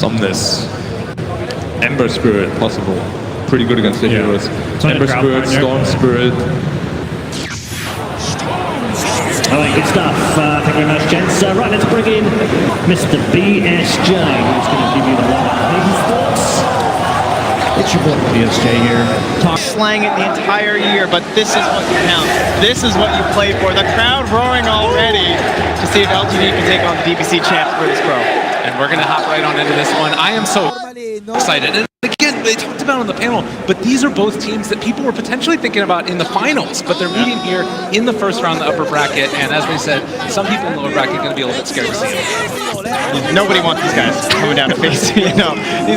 Sumnus, Ember Spirit possible. Pretty good against the heroes. Ember Spirit, Storm Spirit. All right, good stuff. Thank you very much, gents. Right, let's bring in Mr. BSJ, who's going to give you the line of his thoughts. It's your boy BSJ here. Slang it the entire year, but this is what counts. This is what you play for. The crowd roaring already to see if LGD can take on the DPC champs for this pro. And we're going to hop right on into this one. I am so excited. And again, they talked about on the panel, but these are both teams that people were potentially thinking about in the finals, but they're meeting here in the first round, the upper bracket. And as we said, some people in the lower bracket are going to be a little bit scared to see them. Nobody wants these guys coming down to face, you know.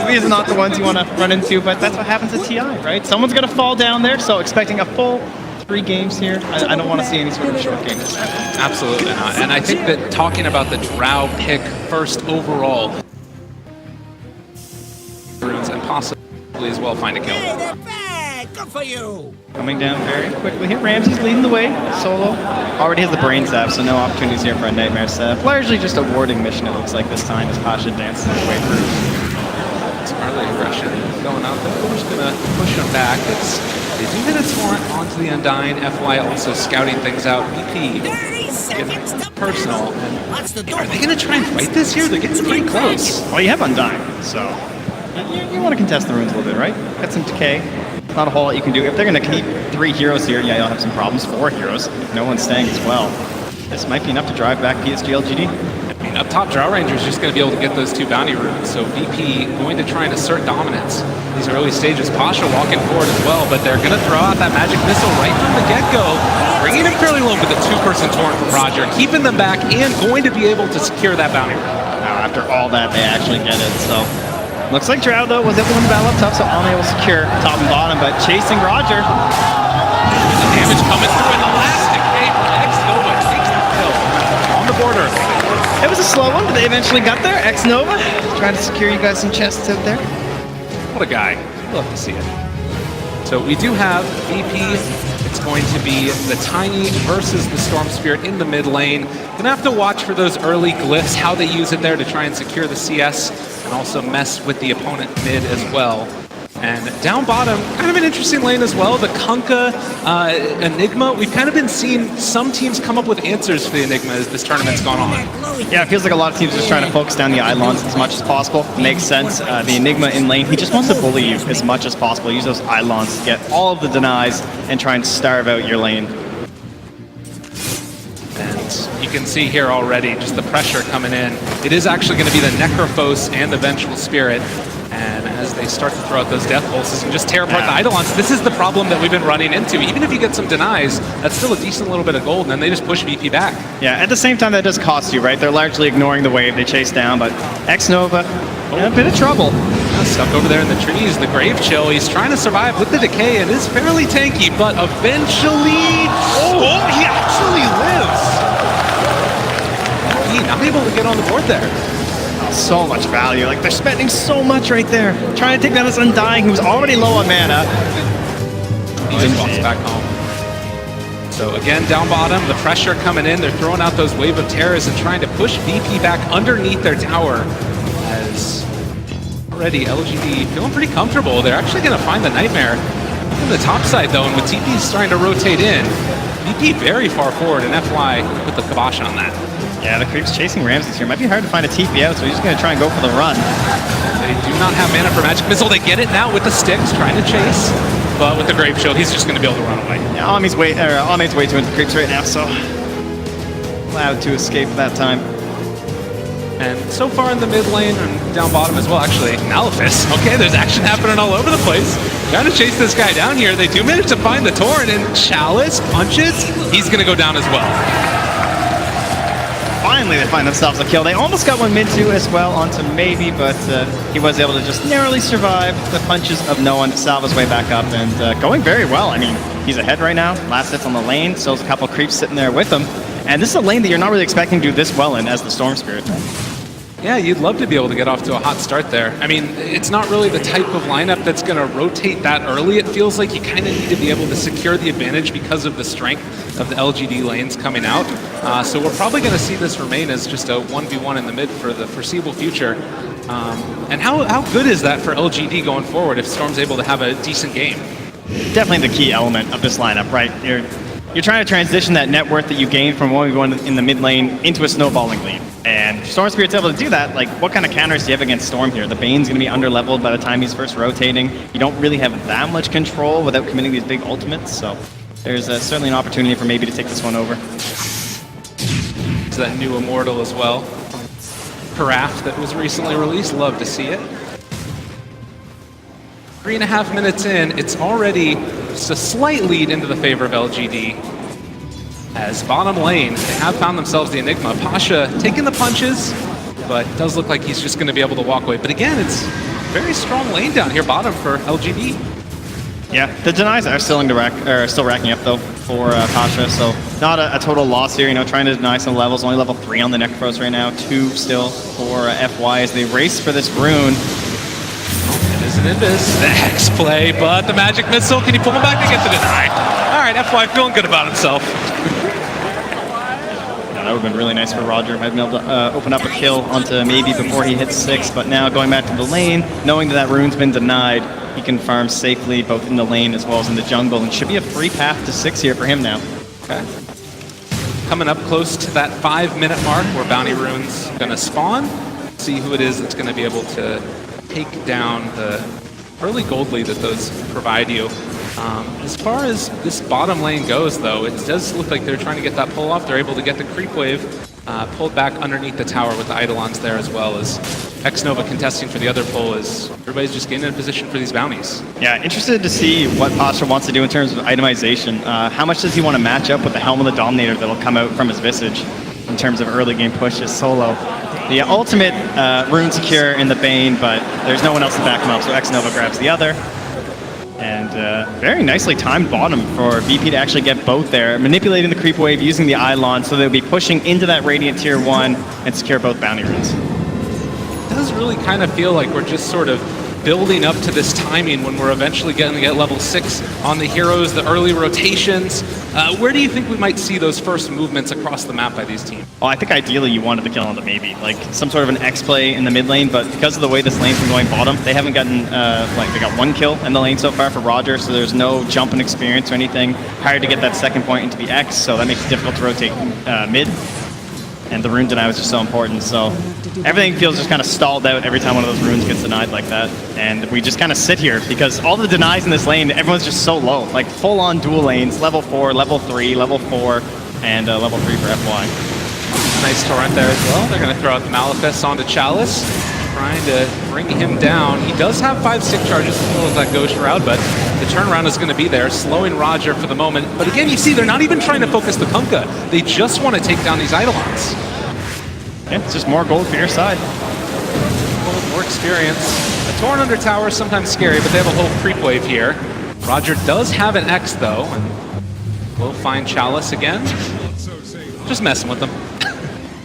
These are not the ones you want to run into, but that's what happens at TI, right? Someone's going to fall down there, so expecting a full 3 games here, I don't want to see any sort of short games. Absolutely not. And I think that talking about the Drow pick first overall, and possibly as well find a kill. Good for you. Coming down very quickly here. Ramsey's leading the way. Solo already has the brain sap, so no opportunities here for a Nightmare sap. Largely just a warding mission, it looks like this time, as Pasha advances his way through. It's early aggression going out there. We're just going to push them back. They do hit a torrent onto the Undying. FY also scouting things out. BP getting personal. And are they going to try and fight this here? They're getting pretty close. Well, you have Undying, so you want to contest the runes a little bit, right? Got some decay. Not a whole lot you can do. If they're going to keep 3 heroes here, yeah, you'll have some problems. 4 heroes. If no one's staying as well. This might be enough to drive back PSG.LGD. I mean, up top, Drow Ranger is just going to be able to get those 2 bounty runes. So VP going to try and assert dominance. These early stages, Pasha walking forward as well, but they're going to throw out that magic missile right from the get-go, bringing him fairly low with a 2-person torrent from Roger, keeping them back and going to be able to secure that bounty rune. Now, after all that, they actually get it, so... Looks like Drow, though, was able to win the battle up top, so Ame will secure top and bottom, but chasing Roger. The damage coming through, and the last decay from X-Nova takes the kill on the border. It was a slow one, but they eventually got there. X-Nova trying to secure you guys some chests out there. What a guy. Love to see it. So we do have VP. It's going to be the Tiny versus the Storm Spirit in the mid lane. Gonna have to watch for those early glyphs, how they use it there to try and secure the CS and also mess with the opponent mid as well. And down bottom, kind of an interesting lane as well. The Kunkka Enigma, we've kind of been seeing some teams come up with answers for the Enigma as this tournament's gone on. Yeah, it feels like a lot of teams are just trying to focus down the Eidolons as much as possible. Makes sense. The Enigma in lane, he just wants to bully you as much as possible. Use those Eidolons to get all of the denies and try and starve out your lane. And you can see here already just the pressure coming in. It is actually going to be the Necrophos and the Vengeful Spirit. And as they start to throw out those death pulses and just tear apart the Eidolons, this is the problem that we've been running into. Even if you get some denies, that's still a decent little bit of gold, and then they just push VP back. Yeah, at the same time, that does cost you, right? They're largely ignoring the wave they chase down, but X-Nova in a bit of trouble. Stuck over there in the trees, the Grave Chill. He's trying to survive with the decay and is fairly tanky, but eventually... Oh, he actually lives! He not able to get on the board there. So much value. Like, they're spending so much right there. Trying to take down this Undying who's already low on mana. He just walks back home. So again, down bottom, the pressure coming in. They're throwing out those Wave of Terrors and trying to push VP back underneath their tower. As already LGD feeling pretty comfortable. They're actually going to find the Nightmare on the top side, though, and with TP starting to rotate in, VP very far forward, and FY put the kibosh on that. Yeah, the creep's chasing Ramses here. Might be hard to find a TP out, so he's just going to try and go for the run. They do not have mana for Magic Missile. They get it now with the sticks, trying to chase. But with the Grave Shield, he's just going to be able to run away. Yeah, Ami's way too into the creeps right now, so allowed to escape that time. And so far in the mid lane and down bottom as well, actually, Nalefis. Okay, there's action happening all over the place. Trying to chase this guy down here. They do manage to find the Torrent, and Chalice punches. He's going to go down as well. Finally, they find themselves a kill. They almost got one mid-2 as well onto Maybe, but he was able to just narrowly survive the punches of no one, salve his way back up, and going very well. I mean, he's ahead right now. Last hits on the lane, still has a couple creeps sitting there with him. And this is a lane that you're not really expecting to do this well in as the Storm Spirit. Yeah, you'd love to be able to get off to a hot start there. I mean, it's not really the type of lineup that's going to rotate that early. It feels like you kind of need to be able to secure the advantage because of the strength of the LGD lanes coming out. So we're probably going to see this remain as just a 1v1 in the mid for the foreseeable future. And how good is that for LGD going forward if Storm's able to have a decent game? Definitely the key element of this lineup, right? You're trying to transition that net worth that you gain from when we go in the mid lane into a snowballing lead. And Storm Spirit's able to do that. Like, what kind of counters do you have against Storm here? The Bane's going to be under-leveled by the time he's first rotating. You don't really have that much control without committing these big ultimates, so there's certainly an opportunity for maybe to take this one over. It's that new Immortal as well. Carafe that was recently released, love to see it. 3.5 minutes in, it's already just a slight lead into the favor of LGD. As bottom lane, they have found themselves the Enigma. Pasha taking the punches, but it does look like he's just going to be able to walk away. But again, it's very strong lane down here bottom for LGD. Yeah, the denies are still racking up though for Pasha, so not a total loss here. You know, trying to deny some levels. Only level 3 on the Necros right now, 2 still for FY as they race for this rune. It is an Invis, the Hex play, but the Magic Missile, can he pull him back to get the deny? All right, FY feeling good about himself. That would have been really nice for Roger. Might have been able to open up a kill onto maybe before he hits 6, but now going back to the lane, knowing that rune's been denied, he can farm safely both in the lane as well as in the jungle, and should be a free path to 6 here for him now. Okay. Coming up close to that 5-minute mark where Bounty Rune's gonna spawn. See who it is that's gonna be able to take down the early gold lead that those provide you. As far as this bottom lane goes, though, it does look like they're trying to get that pull off. They're able to get the creep wave pulled back underneath the tower with the Eidolons there, as well as X-Nova contesting for the other pull as everybody's just getting in a position for these bounties. Yeah, interested to see what Pasha wants to do in terms of itemization. How much does he want to match up with the Helm of the Dominator that'll come out from his Visage in terms of early game pushes solo? The ultimate rune secure in the Bane, but there's no one else to back him up, so X-Nova grabs the other. And very nicely timed bottom for VP to actually get both there, manipulating the creep wave, using the Eidolon, so they'll be pushing into that Radiant Tier 1 and secure both bounty runes. It does really kind of feel like we're just sort of building up to this timing when we're eventually going to get level 6 on the heroes, the early rotations. Where do you think we might see those first movements across the map by these teams? Well, I think ideally you wanted the kill on the maybe, like some sort of an X play in the mid lane, but because of the way this lane's been going bottom, they haven't gotten, they got 1 kill in the lane so far for Roger, so there's no jump in experience or anything. Hard to get that second point into the X, so that makes it difficult to rotate mid. And the rune deny was just so important, so everything feels just kind of stalled out every time one of those runes gets denied like that. And we just kind of sit here because all the denies in this lane, everyone's just so low. Like full-on dual lanes, level 4, level 3, level 4, and level 3 for FY. Nice torrent there as well. They're going to throw out the Malefist onto Chalice, trying to bring him down. He does have 5 stick charges as well as that Ghost Shroud, but the turnaround is going to be there, slowing Roger for the moment. But again, you see, they're not even trying to focus the Kunkka. They just want to take down these Eidolons. Yeah, it's just more gold for your side. More experience. The Torn Under Tower is sometimes scary, but they have a whole creep wave here. Roger does have an X, though, and we'll find Chalice again. Just messing with them.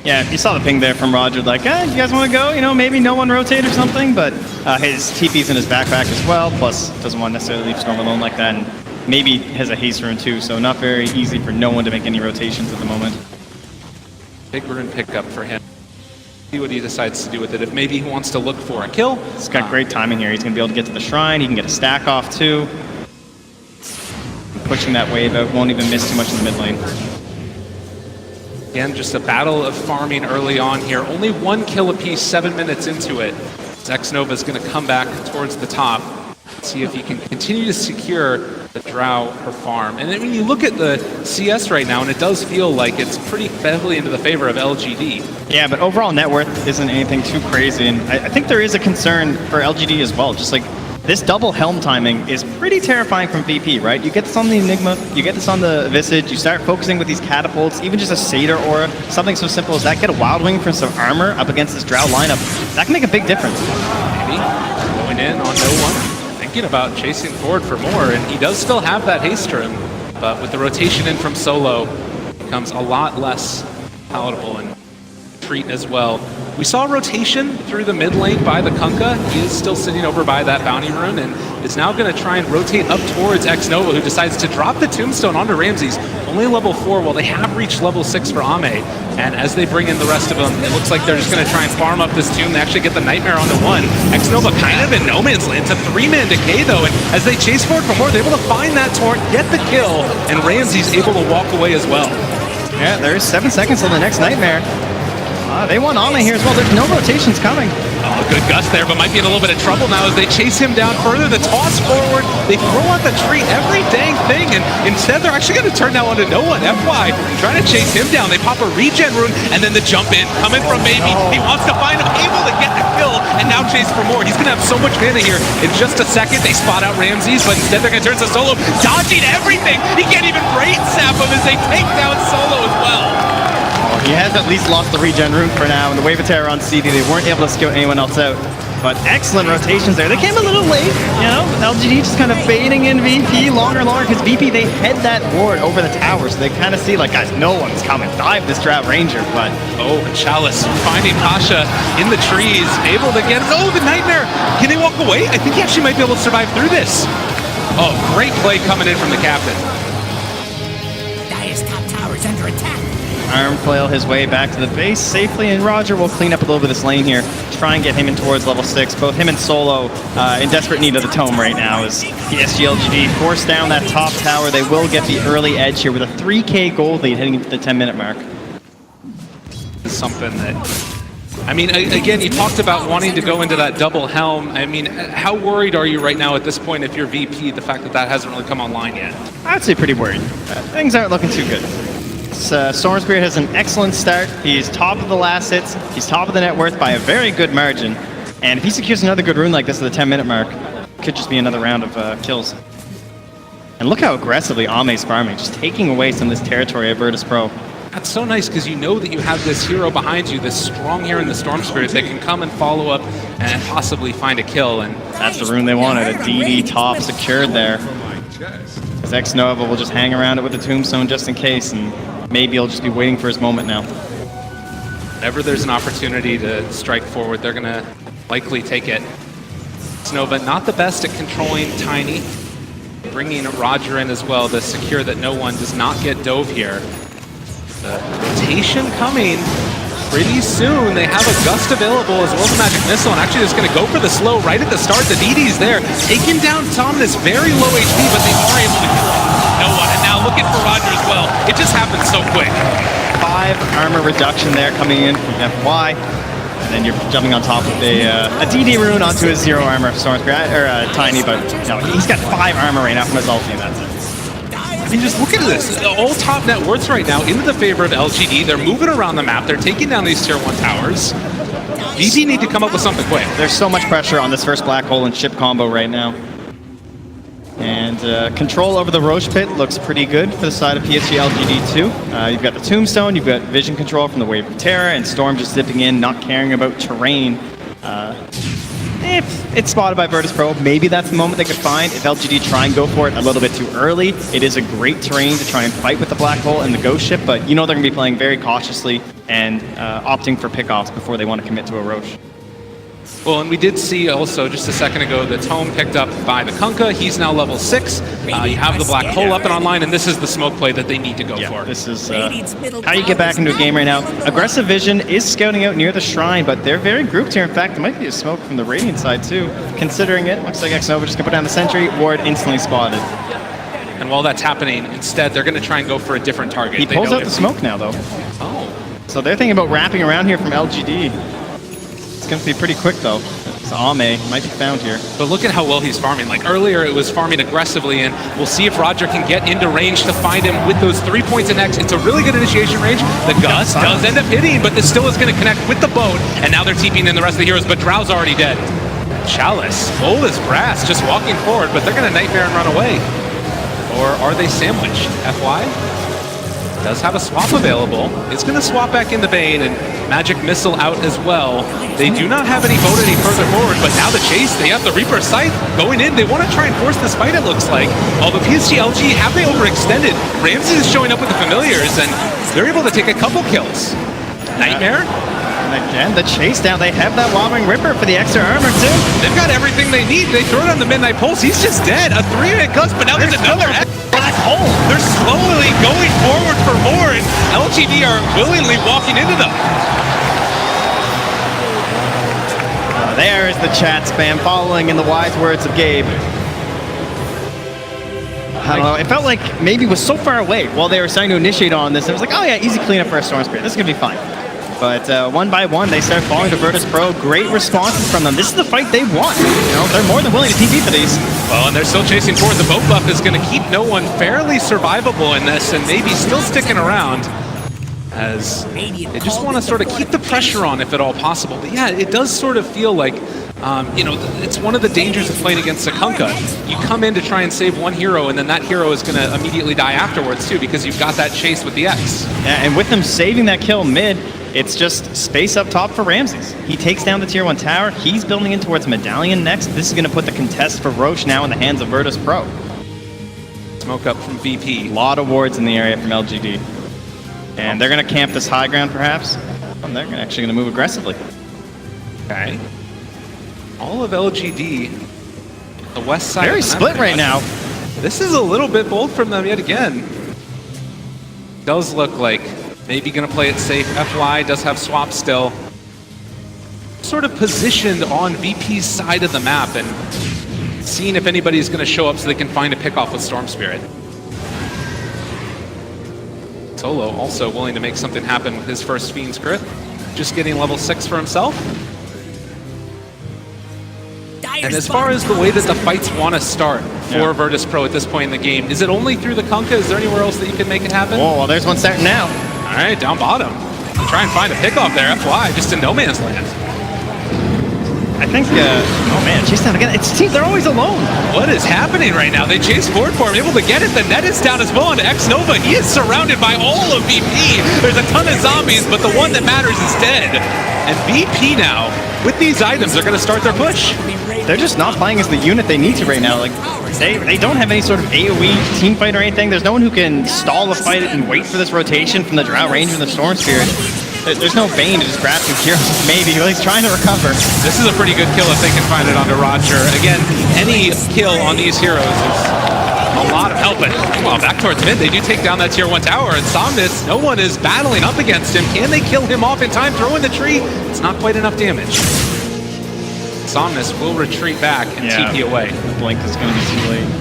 Yeah, you saw the ping there from Roger, like, you guys want to go? You know, maybe no one rotate or something, but his TP's in his backpack as well, plus doesn't want to necessarily leave Storm alone like that, and maybe has a haste rune too, so not very easy for no one to make any rotations at the moment. Big rune pickup for him. See what he decides to do with it. If maybe he wants to look for a kill. He's got great timing here. He's going to be able to get to the shrine. He can get a stack off too. Pushing that wave out, won't even miss too much in the mid lane. Again, just a battle of farming early on here. Only 1 kill apiece, 7 minutes into it. X-Nova is going to come back towards the top. See if he can continue to secure the Drow per farm. And then when you look at the CS right now, and it does feel like it's pretty heavily into the favor of LGD. Yeah, but overall net worth isn't anything too crazy, and I think there is a concern for LGD as well. Just like this double helm timing is pretty terrifying from VP, right? You get this on the Enigma, you get this on the Visage, you start focusing with these catapults, even just a Satyr aura, something so simple as that, get a Wild Wing for some armor up against this Drow lineup. That can make a big difference. Maybe going in on no one. Thinking about chasing forward for more, and he does still have that haste rune, but with the rotation in from solo, it becomes a lot less palatable, and treat as well. We saw rotation through the mid lane by the Kunkka. He is still sitting over by that bounty rune and is now going to try and rotate up towards X-Nova, who decides to drop the tombstone onto Ramses. Only level 4, while they have reached level 6 for Ame. And as they bring in the rest of them, it looks like they're just going to try and farm up this tomb. They actually get the Nightmare onto 1. X-Nova kind of in no man's land. It's a 3-man decay though, and as they chase forward for more, they're able to find that torrent, get the kill, and Ramses able to walk away as well. Yeah, there's 7 seconds till the next Nightmare. They want Ame here as well. There's no rotations coming. Oh, good gust there, but might be in a little bit of trouble now as they chase him down further. The toss forward, they throw out the tree, every dang thing, and instead they're actually going to turn now onto no one. FY trying to chase him down. They pop a regen rune, and then the jump in, coming from Maybe. He wants to find him, able to get the kill, and now chase for more. He's going to have so much mana here. In just a second, they spot out Ramses, but instead they're going to turn to Solo, dodging everything. He can't even brain sap him as they take down Solo as well. He has at least lost the regen rune for now, and the Wave of Terror on CD, they weren't able to scout anyone else out. But excellent rotations there. They came a little late, you know, LGD just kind of baiting in VP longer and longer, because VP, they head that ward over the tower, so they kind of see, like, guys, no one's coming. Dive this Drought Ranger, but... Oh, and Chalice finding Pasha in the trees, able to get... Oh, the Nightmare! Can they walk away? I think he actually might be able to survive through this. Oh, great play coming in from the captain. Dire's top tower is under attack. Arm flail his way back to the base safely, and Roger will clean up a little bit of this lane here, try and get him in towards level 6. Both him and Solo in desperate need of the tome right now as PSG.LGD force down that top tower. They will get the early edge here with a 3k gold lead heading into the 10-minute mark. Something that... I mean, again, you talked about wanting to go into that double helm. I mean, how worried are you right now at this point if you're VP, the fact that that hasn't really come online yet? I'd say pretty worried. Things aren't looking too good. Storm Spirit has an excellent start. He's top of the last hits. He's top of the net worth by a very good margin. And if he secures another good rune like this at the 10-minute mark, could just be another round of kills. And look how aggressively Ame's farming, just taking away some of this territory at Virtus Pro. That's so nice because you know that you have this hero behind you, this strong hero in the Storm Spirit that can come and follow up and possibly find a kill. And that's the rune they wanted, a DD top secured there. As X-Nova will just hang around it with the tombstone just in case, and maybe he'll just be waiting for his moment now. Whenever there's an opportunity to strike forward, they're going to likely take it. X-Nova not the best at controlling Tiny, bringing Roger in as well to secure that no one does not get dove here. The rotation coming pretty soon. They have a gust available as well as a magic missile, and actually just going to go for the slow right at the start. The DD's there, taking down Tom this very low HP, but they are able to kill no one. And now looking for Roger as well. It just happens so quick. 5 armor reduction there coming in from FY, and then you're jumping on top of a DD rune onto his 0 armor Storm Spirit, or Tiny, but no, he's got 5 armor right now from his ulti, and that's it. I mean, just look at this. All top net worths right now into the favor of LGD. They're moving around the map. They're taking down these tier 1 towers. VP need to come up with something quick. There's so much pressure on this first black hole and ship combo right now. And control over the Roche Pit looks pretty good for the side of PSG.LGD too. You've got the Tombstone, you've got vision control from the Wave of Terror, and Storm just zipping in, not caring about terrain. If it's spotted by Virtus Pro, maybe that's the moment they could find. If LGD try and go for it a little bit too early, it is a great terrain to try and fight with the black hole and the ghost ship, but you know they're going to be playing very cautiously and opting for pickoffs before they want to commit to a Roche. Well, and we did see also just a second ago the tome picked up by the Kunkka. He's now level 6. You have the black hole up and online, and this is the smoke play that they need to go for. This is how you get back into a game right now. Aggressive Vision is scouting out near the shrine, but they're very grouped here. In fact, there might be a smoke from the Radiant side too. Considering it, looks like X-Nova just gonna put down the sentry. Ward instantly spotted. And while that's happening, instead they're gonna try and go for a different target. He pulls out the smoke now though. Oh. So they're thinking about wrapping around here from LGD. It's going to be pretty quick, though. So Ame might be found here. But look at how well he's farming. Like earlier, it was farming aggressively, and we'll see if Roger can get into range to find him with those 3 points in X. It's a really good initiation range. The Gust does end up hitting, but this still is going to connect with the boat, and now they're TPing in the rest of the heroes, but Drow's already dead. Chalice, old as brass, just walking forward, but they're going to Nightmare and run away. Or are they sandwiched? FY does have a swap available. It's going to swap back into Bane, and Magic Missile out as well. They do not have any boat any further forward, but now the chase, they have the Reaper Scythe going in. They want to try and force this fight, it looks like. Although PSG.LG, have they overextended? Ramses is showing up with the familiars, and they're able to take a couple kills. Nightmare again, the chase down. They have that wobbling Ripper for the extra armor, too. They've got everything they need. They throw it on the Midnight Pulse. He's just dead. A 3-hit gust, but now there's another Black hole. They're slowly going forward for more, and LGD are willingly walking into them. There is the chat spam following in the wise words of Gabe. I don't know, it felt like maybe was so far away while they were starting to initiate on this. It was like, oh yeah, easy cleanup for a Storm Spirit. This is going to be fine. But one by one, they start falling to Virtus Pro. Great responses from them. This is the fight they want. You know, they're more than willing to TP for these. Well, and they're still chasing forward. The boat buff is going to keep no one fairly survivable in this, and maybe still sticking around, as they just want to sort of keep the pressure on if at all possible. But yeah, it does sort of feel like, you know, it's one of the dangers of playing against Sakunka. You come in to try and save one hero, and then that hero is going to immediately die afterwards too, because you've got that chase with the X. Yeah, and with them saving that kill mid, it's just space up top for Ramses. He takes down the tier 1 tower. He's building in towards Medallion next. This is going to put the contest for Roche now in the hands of Virtus Pro. Smoke up from VP. A lot of wards in the area from LGD. And they're going to camp this high ground, perhaps. And they're actually going to move aggressively. Okay. All of LGD, the west side. Very split right now. This is a little bit bold from them yet again. Does look like maybe going to play it safe. FY does have swap still. Sort of positioned on VP's side of the map and seeing if anybody's going to show up so they can find a pickoff with Storm Spirit. Solo also willing to make something happen with his first Fiend's crit. Just getting level 6 for himself. And as far as the way that the fights want to start for Virtus Pro at this point in the game, is it only through the Kunkka? Is there anywhere else that you can make it happen? Oh, well, there's one starting now. All right, down bottom. Try and find a pickoff there. FY, just in no man's land. I think, oh man, chase down again. It seems they're always alone. What is happening right now? They chase forward for him, able to get it. The net is down as well on X-Nova. He is surrounded by all of VP. There's a ton of zombies, but the one that matters is dead. And VP now, with these items, they're going to start their push. They're just not playing as the unit they need to right now. Like, they don't have any sort of AoE team fight or anything. There's no one who can stall the fight and wait for this rotation from the Drow Ranger and the Storm Spirit. There's no Bane to just grab some heroes, maybe. He's trying to recover. This is a pretty good kill if they can find it onto Roger. Again, any kill on these heroes is a lot of help. Well, back towards mid, they do take down that tier 1 tower, and Somnus, no one is battling up against him. Can they kill him off in time? Throw in the tree. It's not quite enough damage. Somnus will retreat back and TP away. The blink is going to be too late.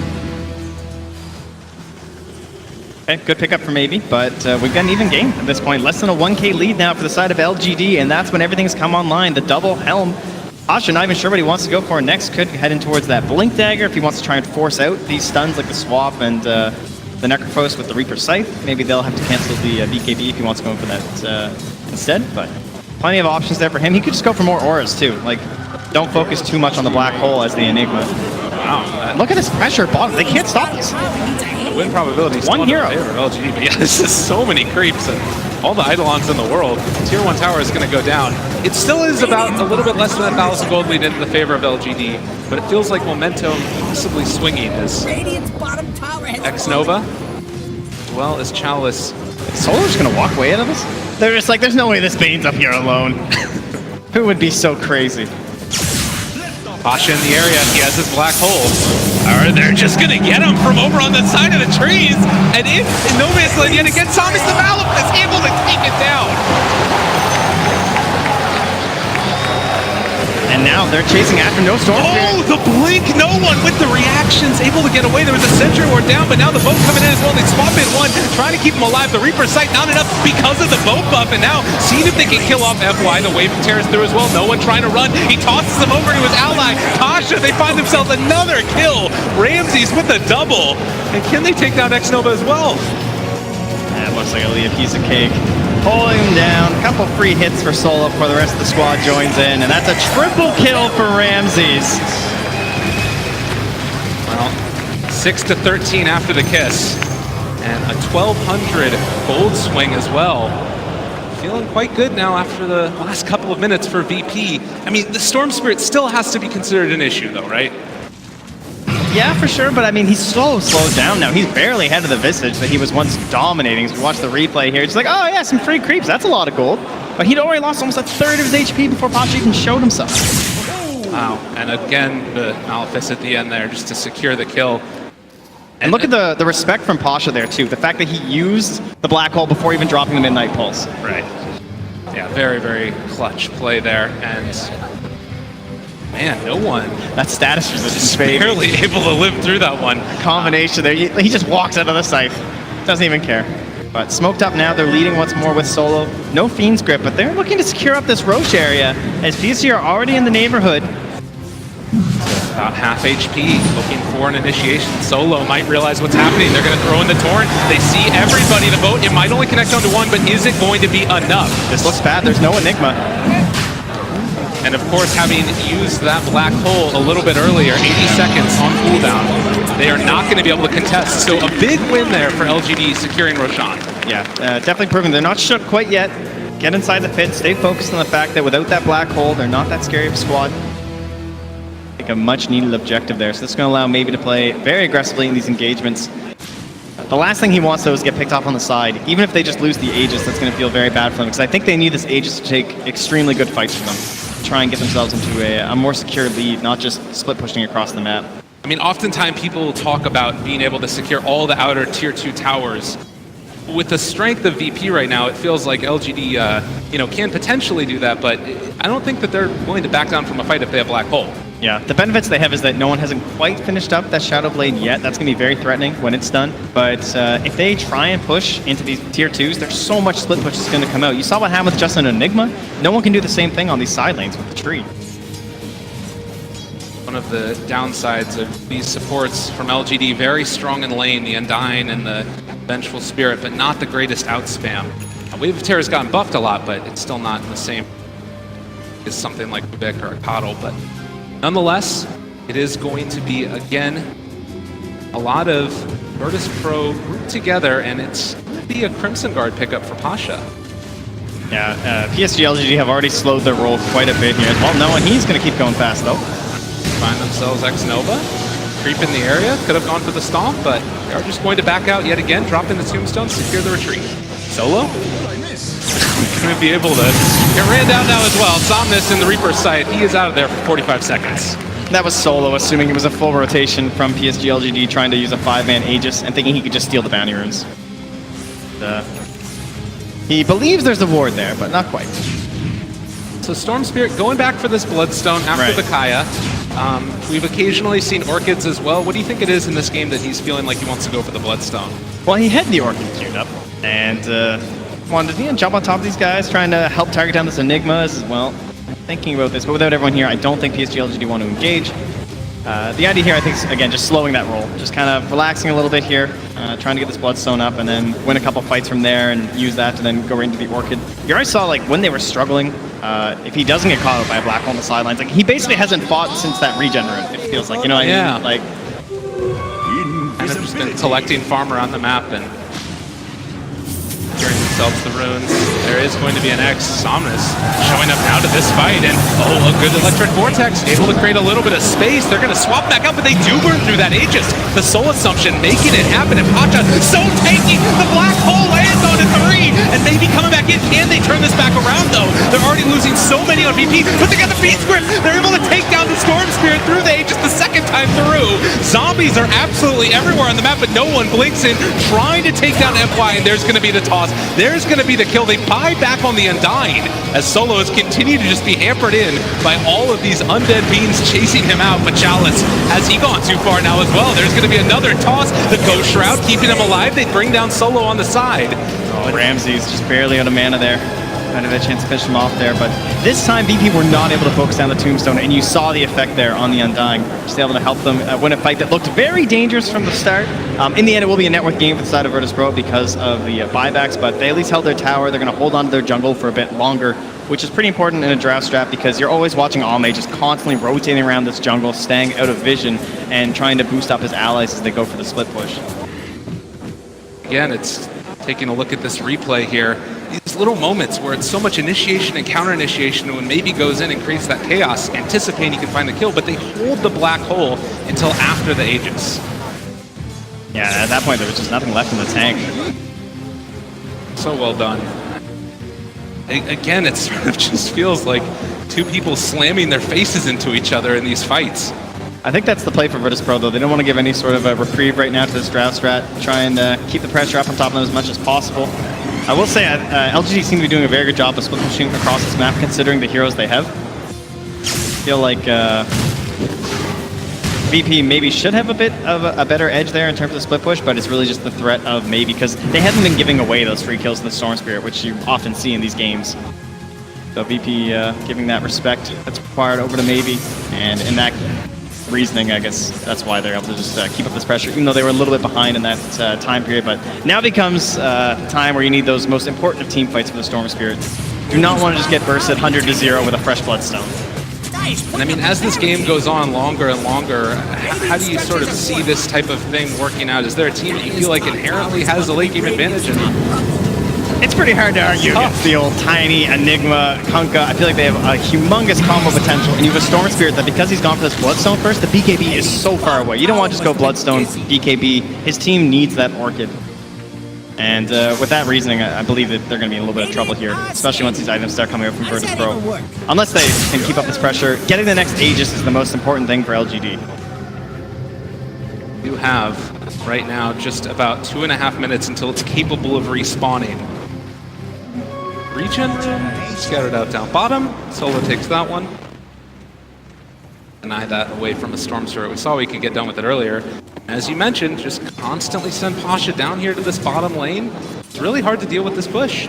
Okay, good pickup for maybe, but we've got an even game at this point. Less than a 1k lead now for the side of LGD, and that's when everything's come online. The double helm. Asha not even sure what he wants to go for next. Could head in towards that blink dagger if he wants to try and force out these stuns like the swap and the Necrophos with the Reaper Scythe. Maybe they'll have to cancel the BKB if he wants to go for that instead, but plenty of options there for him. He could just go for more auras too. Like, don't focus too much on the black hole as the Enigma. Wow. Look at this pressure bottom. They can't stop this. The win probability is one hero. In favor of LGD, but yeah, this is so many creeps and all the Eidolons in the world. Tier 1 tower is going to go down. It still is about a little bit less than 1,000 gold lead into the favor of LGD, but it feels like momentum possibly swinging as X-Nova, as well as Chalice. Solar's going to walk away out of this? They're just like, there's no way this Bane's up here alone. It would be so crazy. Pasha in the area, he has his black hole. Or they're just gonna get him from over on the side of the trees. And in no man's land yet again, Thomas the Malif is able to take it down. And now they're chasing after no Storm Spirit. Oh, the blink, no one with the reactions, able to get away. There was a Sentry Ward down, but now the boat coming in as well. They swap in one, trying to keep him alive. The Reaper Sight not enough because of the boat buff, and now seeing if they can kill off FY. The wave tears through as well. No one trying to run. He tosses him over to his ally, Tasha. They find themselves another kill. Ramses with a double. And can they take down X-Nova as well? That looks like it'll be a piece of cake. Pulling him down, a couple free hits for Solo before the rest of the squad joins in, and that's a triple kill for Ramses. Well, 6-13 after the kiss, and a 1,200 gold swing as well. Feeling quite good now after the last couple of minutes for VP. I mean, the Storm Spirit still has to be considered an issue though, right? Yeah, for sure, but I mean, he's so slowed down now. He's barely ahead of the Visage that he was once dominating. So we watch the replay here. It's like, oh yeah, some free creeps. That's a lot of gold. but he'd already lost almost a third of his HP before Pasha even showed himself. Wow, and again, the Malefice at the end there just to secure the kill. And look at the respect from Pasha there, too. The fact that he used the Black Hole before even dropping the Midnight Pulse. Right. Yeah, very, very clutch play there. And, man, no one That status resistance is fade. barely able to live through that one. Combination there. He just walks out of the site. Doesn't even care. But smoked up now. They're leading once more with Solo. No Fiend's Grip, but they're looking to secure up this Roche area as PSG are already in the neighborhood. About half HP, looking for an initiation. Solo might realize what's happening. They're going to throw in the Torrent. They see everybody in the boat. It might only connect onto one, but is it going to be enough? This looks bad. There's no Enigma. And of course, having used that Black Hole a little bit earlier, 80 seconds on cooldown, they are not going to be able to contest. So a big win there for LGD securing Roshan. Yeah, definitely proving they're not shook quite yet. Get inside the pit. Stay focused on the fact that without that Black Hole, they're not that scary of a squad. A much needed objective there, so this is going to allow Maybe to play very aggressively in these engagements. The last thing he wants though is get picked off on the side. Even if they just lose the Aegis, that's going to feel very bad for them, because I think they need this Aegis to take extremely good fights for them. Try and get themselves into a more secure lead, not just split pushing across the map. I mean, oftentimes people talk about being able to secure all the outer tier 2 towers. With the strength of VP right now, it feels like LGD can potentially do that, but I don't think that they're willing to back down from a fight if they have Black Hole. Yeah, the benefits they have is that no one hasn't quite finished up that Shadow Blade yet. That's going to be very threatening when it's done. But if they try and push into these tier 2s, there's so much split push that's going to come out. You saw what happened with just an Enigma. No one can do the same thing on these side lanes with the tree. One of the downsides of these supports from LGD, very strong in lane, the Undying and the Vengeful Spirit, but not the greatest outspam. Wave of Terror has gotten buffed a lot, but it's still not in the same as something like Ubik or a Coddle. But nonetheless, it is going to be, again, a lot of Virtus Pro grouped together, and it's going to be a Crimson Guard pickup for Pasha. Yeah, PSG.LGD have already slowed their roll quite a bit here as well. No, and he's going to keep going fast, though. Find themselves X-Nova. Creep in the area. Could have gone for the stomp, but they are just going to back out yet again, drop in the tombstone, secure the retreat. Solo? Going to be able to get ran down now as well. Somnus in the Reaper's sight. He is out of there for 45 seconds. That was Solo, assuming it was a full rotation from PSG.LGD, trying to use a 5-man Aegis and thinking he could just steal the bounty runes. He believes there's a ward there, but not quite. So Storm Spirit going back for this Bloodstone after the Kaya. We've occasionally seen Orchids as well. What do you think it is in this game that he's feeling like he wants to go for the Bloodstone? Well, he had the Orchid queued up, and wanted to jump on top of these guys, trying to help target down this Enigma as well. Thinking about this, but without everyone here, I don't think PSG.LGD want to engage. The idea here, I think, is, again, just slowing that roll. Just kind of relaxing a little bit here, trying to get this Bloodstone up, and then win a couple fights from there and use that to then go right into the Orchid. You already saw, like, when they were struggling, if he doesn't get caught up by a Black Hole on the sidelines, like, he basasically hasn't fought since that regen rune, it feels like. You know what I mean? Like, kind of just been collecting farm around the map and securing themselves the runes. There is going to be an X. Somnus showing up now to this fight, and a good Electric Vortex, able to create a little bit of space. They're going to swap back up, but they do burn through that Aegis. The Soul Assumption making it happen, and Pacha so tanky. The Black Hole lands on a 3, and maybe coming back in. Can they turn this back around, though? They're already losing so many on VP, but they got the Fiend's Grip. They're able to take down the Storm Spirit through the Aegis the second time through. Zombies are absolutely everywhere on the map, but no one blinks in, trying to take down FY, and there's going to be the toss. There's going to be the kill. They buy back on the Undying as Solo has continued to just be hampered in by all of these undead beings chasing him out. But Chalice, has he gone too far now as well? There's going to be another toss. The Ghost Shroud keeping him alive. They bring down Solo on the side. oh, Ramsey's just barely out of mana there. Might have had a chance to finish him off there, but this time VP were not able to focus down the Tombstone, and you saw the effect there on the Undying. Just able to help them win a fight that looked very dangerous from the start. In the end, it will be a network game for the side of Virtus Pro because of the buybacks, but they at least held their tower. They're going to hold on to their jungle for a bit longer, which is pretty important in a draft strat because you're always watching Almay just constantly rotating around this jungle, staying out of vision, and trying to boost up his allies as they go for the split push. Again, it's taking a look at this replay here. These little moments where it's so much initiation and counter-initiation when maybe goes in and creates that chaos, anticipating he can find the kill, but they hold the Black Hole until after the Aegis. Yeah, at that point there was just nothing left in the tank. So well done. again, it sort of just feels like two people slamming their faces into each other in these fights. I think that's the play for Virtus.Pro, though. They don't want to give any sort of a reprieve right now to this drought strat. Try and keep the pressure up on top of them as much as possible. I will say LGD seem to be doing a very good job of split pushing across this map, considering the heroes they have. I feel like VP maybe should have a bit of a better edge there in terms of the split push, but it's really just the threat of maybe, because they haven't been giving away those free kills to the Storm Spirit, which you often see in these games. So VP giving that respect that's required over to maybe, and in that reasoning, I guess that's why they're able to just keep up this pressure, even though they were a little bit behind in that time period. But now becomes the time where you need those most important of team fights for the Storm Spirit. Do not want to just get bursted 100-0 with a fresh Bloodstone. And I mean, as this game goes on longer and longer, how do you sort of see this type of thing working out? Is there a team that you feel like inherently has the late game advantage? It's pretty hard to argue against the old Tiny, Enigma, Kunkka. I feel like they have a humongous combo potential, and you have a Storm Spirit that, because he's gone for this Bloodstone first, the BKB is so far away. You don't want to just go Bloodstone, BKB. His team needs that Orchid. And with that reasoning, I believe that they're going to be in a little bit of trouble here, especially once these items start coming out from Virtus.Pro. Unless they can keep up this pressure, getting the next Aegis is the most important thing for LGD. You have, right now, just about 2.5 minutes until it's capable of respawning. Regen room, scattered out down bottom. Solo takes that one. Deny that away from a Storm Spirit. We saw we could get done with it earlier. As you mentioned, just constantly send Pasha down here to this bottom lane. It's really hard to deal with this push.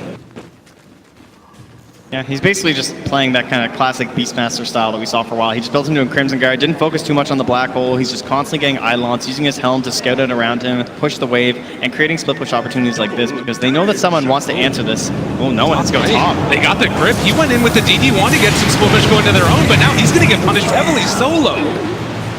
Yeah, he's basically just playing that kind of classic Beastmaster style that we saw for a while. He just built into a Crimson Guard, didn't focus too much on the Black Hole. He's just constantly getting Eidolons, using his helm to scout it around him, push the wave, and creating split push opportunities like this, because they know that someone wants to answer this. Oh no, let's go top. They got the grip. He went in with the DD, wanted to get some split push going to their own, but now he's going to get punished heavily solo.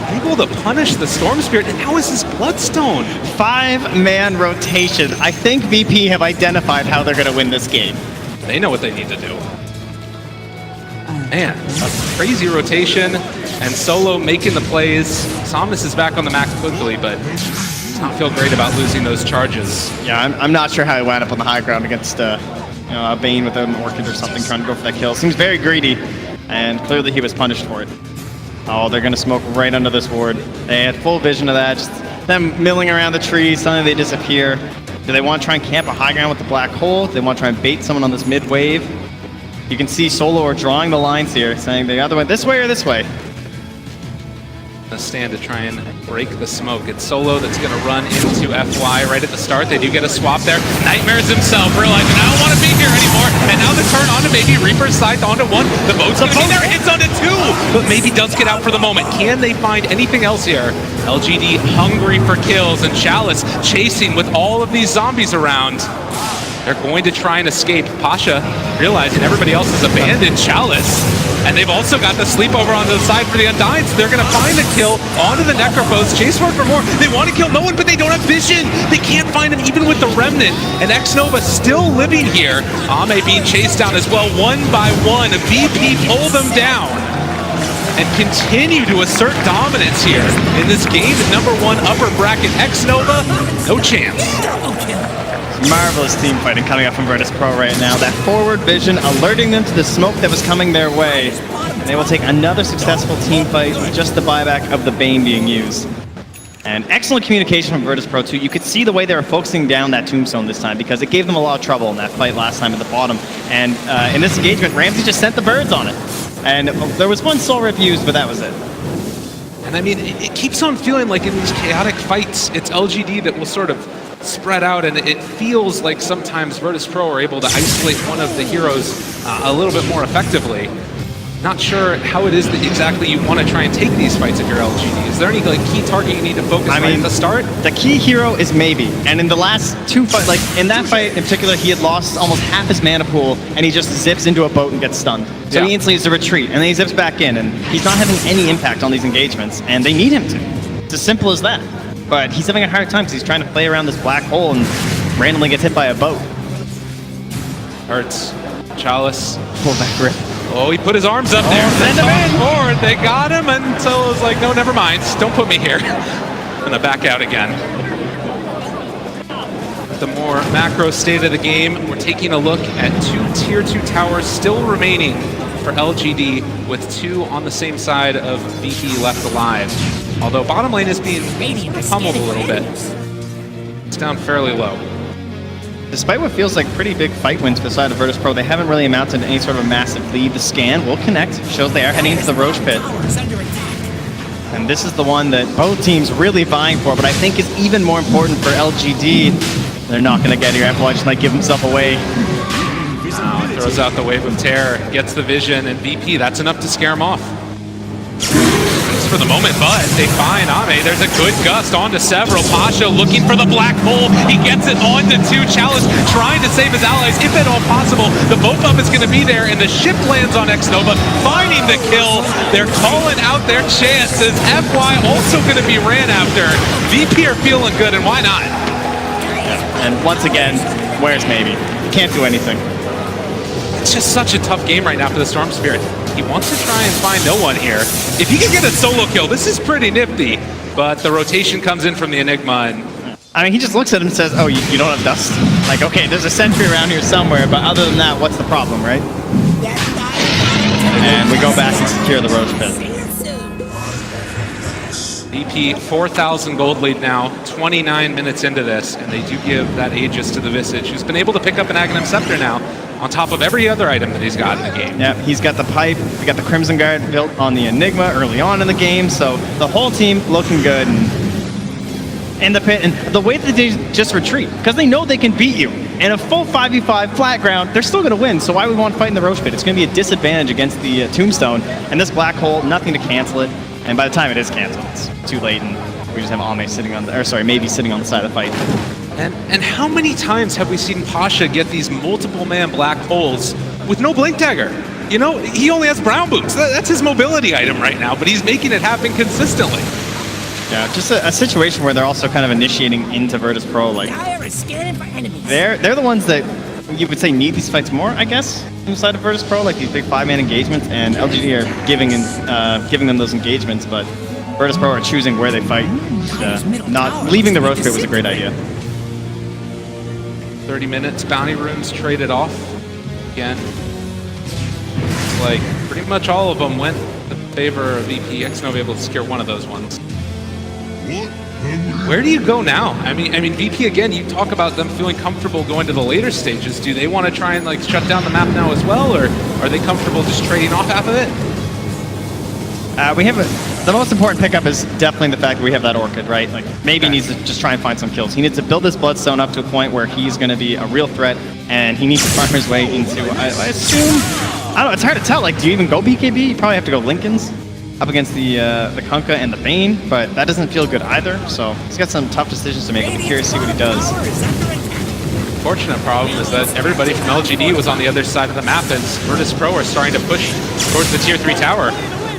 Able to punish the Storm Spirit, and now is his Bloodstone. 5-man rotation. I think VP have identified how they're going to win this game. They know what they need to do. Man, a crazy rotation, and Solo making the plays. Somnus is back on the max quickly, but does not feel great about losing those charges. Yeah, I'm not sure how he wound up on the high ground against a Bane with an Orchid or something, trying to go for that kill. Seems very greedy, and clearly he was punished for it. Oh, they're going to smoke right under this ward. They had full vision of that, just them milling around the trees, suddenly they disappear. Do they want to try and camp a high ground with the Black Hole? Do they want to try and bait someone on this mid wave? You can see Solo are drawing the lines here, saying they either went this way or this way. A stand to try and break the smoke. It's Solo that's going to run into FY right at the start. They do get a swap there. Nightmares himself realizing, I don't want to be here anymore. And now the turn onto maybe Reaper's scythe onto one. The boat's going to be there. It's onto two. But maybe does get out for the moment. Can they find anything else here? LGD hungry for kills, and Chalice chasing with all of these zombies around. They're going to try and escape. Pasha realizing everybody else has abandoned Chalice. And they've also got the sleepover on the side for the Undying, so they're going to find a kill onto the Necrophos. Chase for more. They want to kill no one, but they don't have vision. They can't find him even with the Remnant. And X-Nova still living here. Ame being chased down as well, one by one. VP pull them down and continue to assert dominance here in this game. Number one upper bracket X-Nova, no chance. Marvelous team fighting coming up from Virtus.Pro right now. That forward vision alerting them to the smoke that was coming their way. And they will take another successful team fight with just the buyback of the Bane being used. And excellent communication from Virtus.Pro too. You could see the way they were focusing down that Tombstone this time, because it gave them a lot of trouble in that fight last time at the bottom. And in this engagement, Ramsey just sent the birds on it. And there was one Soul Rip used, but that was it. And I mean, it keeps on feeling like in these chaotic fights, it's LGD that will sort of spread out, and it feels like sometimes Virtus.Pro are able to isolate one of the heroes a little bit more effectively. Not sure how it is that exactly you want to try and take these fights if you're LGD. Is there any key target you need to focus on at the start? The key hero is maybe, and in the last two fights, like in that fight in particular, he had lost almost half his mana pool, and he just zips into a boat and gets stunned. So he instantly has to retreat, and then he zips back in, and he's not having any impact on these engagements, and they need him to. It's as simple as that. But he's having a hard time because he's trying to play around this Black Hole and randomly gets hit by a boat. Hurts. Chalice. Pull that grip. Oh, he put his arms up there. Send him in. Forward. They got him, and Solo's like, no, never mind. Don't put me here. I'm gonna back out again. the more macro state of the game. We're taking a look at 2 tier 2 towers still remaining for LGD, with 2 on the same side of VP left alive. Although bottom lane is being pummeled a little bit. It's down fairly low. Despite what feels like pretty big fight wins for the side of Virtus.Pro, they haven't really amounted to any sort of a massive lead. The scan will connect, shows they are heading into the Roche pit. And this is the one that both teams really vying for, but I think is even more important for LGD. They're not going to get here. F1 just might give himself away. Throws out the wave of terror, gets the vision, and VP, that's enough to scare him off. Just for the moment, but they find Ame. There's a good gust onto several. Pasha looking for the black hole. He gets it onto 2. Chalice trying to save his allies, if at all possible. The boat up is going to be there, and the ship lands on Xnova, finding the kill. They're calling out their chances. FY also going to be ran after. VP are feeling good, and why not? And once again, where's maybe? Can't do anything. It's just such a tough game right now for the Storm Spirit. He wants to try and find no one here. If he can get a solo kill, this is pretty nifty. But the rotation comes in from the Enigma. And I mean, he just looks at him and says, oh, you don't have dust? Like, okay, there's a sentry around here somewhere, but other than that, what's the problem, right? And we go back and secure the Roche pit. VP, 4,000 gold lead now, 29 minutes into this, and they do give that Aegis to the Visage, who's been able to pick up an Aghanim Scepter now, on top of every other item that he's got in the game. Yeah, he's got the pipe, we got the Crimson Guard built on the Enigma early on in the game, so the whole team looking good. And in the pit, and the way that they just retreat, because they know they can beat you. In a full 5v5 flat ground, they're still going to win, so why would we want to fight in the Roche pit? It's going to be a disadvantage against the Tombstone, and this black hole, nothing to cancel it. And by the time it is canceled, it's too late, and we just have Ame sitting on the, or sorry, maybe sitting on the side of the fight. And how many times have we seen Pasha get these multiple-man black holes with no Blink Dagger? You know, he only has brown boots. That's his mobility item right now, but he's making it happen consistently. Yeah, just a situation where they're also kind of initiating into Virtus.Pro. Like, they're the ones that you would say need these fights more, I guess, inside of Virtus.Pro, like these big 5-man engagements, and LGD are giving them those engagements, but Virtus.Pro are choosing where they fight. Not leaving the Roche pit was a great idea. 30 minutes, bounty rooms traded off. Again, it's like pretty much all of them went in favor of VP. Xnova able to secure one of those ones. Where do you go now? I mean, VP again. You talk about them feeling comfortable going to the later stages. Do they want to try and like shut down the map now as well, or are they comfortable just trading off half of it? We have the most important pickup is definitely the fact that we have that Orchid, right? Like, maybe he needs to just try and find some kills. He needs to build this Bloodstone up to a point where he's going to be a real threat, and he needs to farm his way into, I assume, I don't know, it's hard to tell. Like, do you even go BKB? You probably have to go Lincoln's up against the Kunkka and the Bane, but that doesn't feel good either. So he's got some tough decisions to make. I'll be curious to see what he does. Fortunate problem is that everybody from LGD was on the other side of the map, and Virtus.Pro are starting to push towards the tier 3 tower.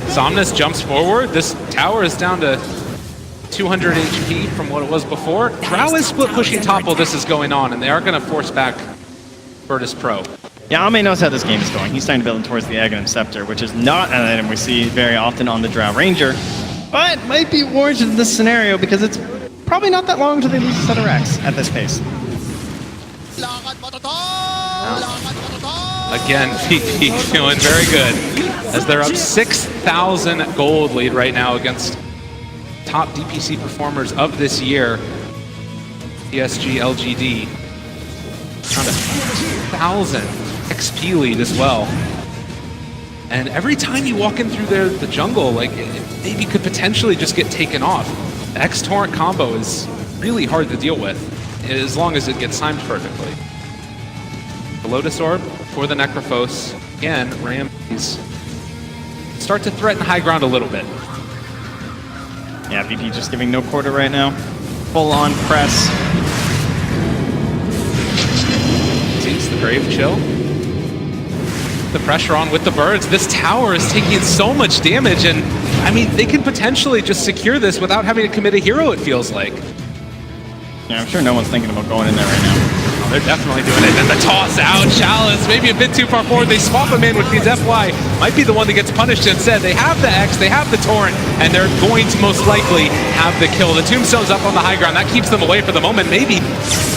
Somnus jumps forward. This tower is down to 200 HP from what it was before. Drow is split pushing top while this is going on, and they are going to force back Virtus.Pro. Yeah, Ame knows how this game is going. He's starting to build towards the Aghanim Scepter, which is not an item we see very often on the Drow Ranger, but might be warranted in this scenario because it's probably not that long until they lose a set of racks at this pace. Again, VP feeling very good as they're up 6,000 gold lead right now against top DPC performers of this year, PSG.LGD. Around 2,000 XP lead as well. And every time you walk in through the jungle, like, it maybe could potentially just get taken off. The X-Torrent combo is really hard to deal with, as long as it gets timed perfectly. The Lotus Orb for the Necrophos. Again, Ramses start to threaten high ground a little bit. Yeah, VP just giving no quarter right now. Full on press. Sees the Grave Chill. The pressure on with the birds. This tower is taking so much damage, and I mean, they can potentially just secure this without having to commit a hero, it feels like. Yeah, I'm sure no one's thinking about going in there right now. They're definitely doing it. And the toss out, Chalice, maybe a bit too far forward. They swap him in, which means FY might be the one that gets punished instead. They have the X, they have the Torrent, and they're going to most likely have the kill. The Tombstone's up on the high ground. That keeps them away for the moment. Maybe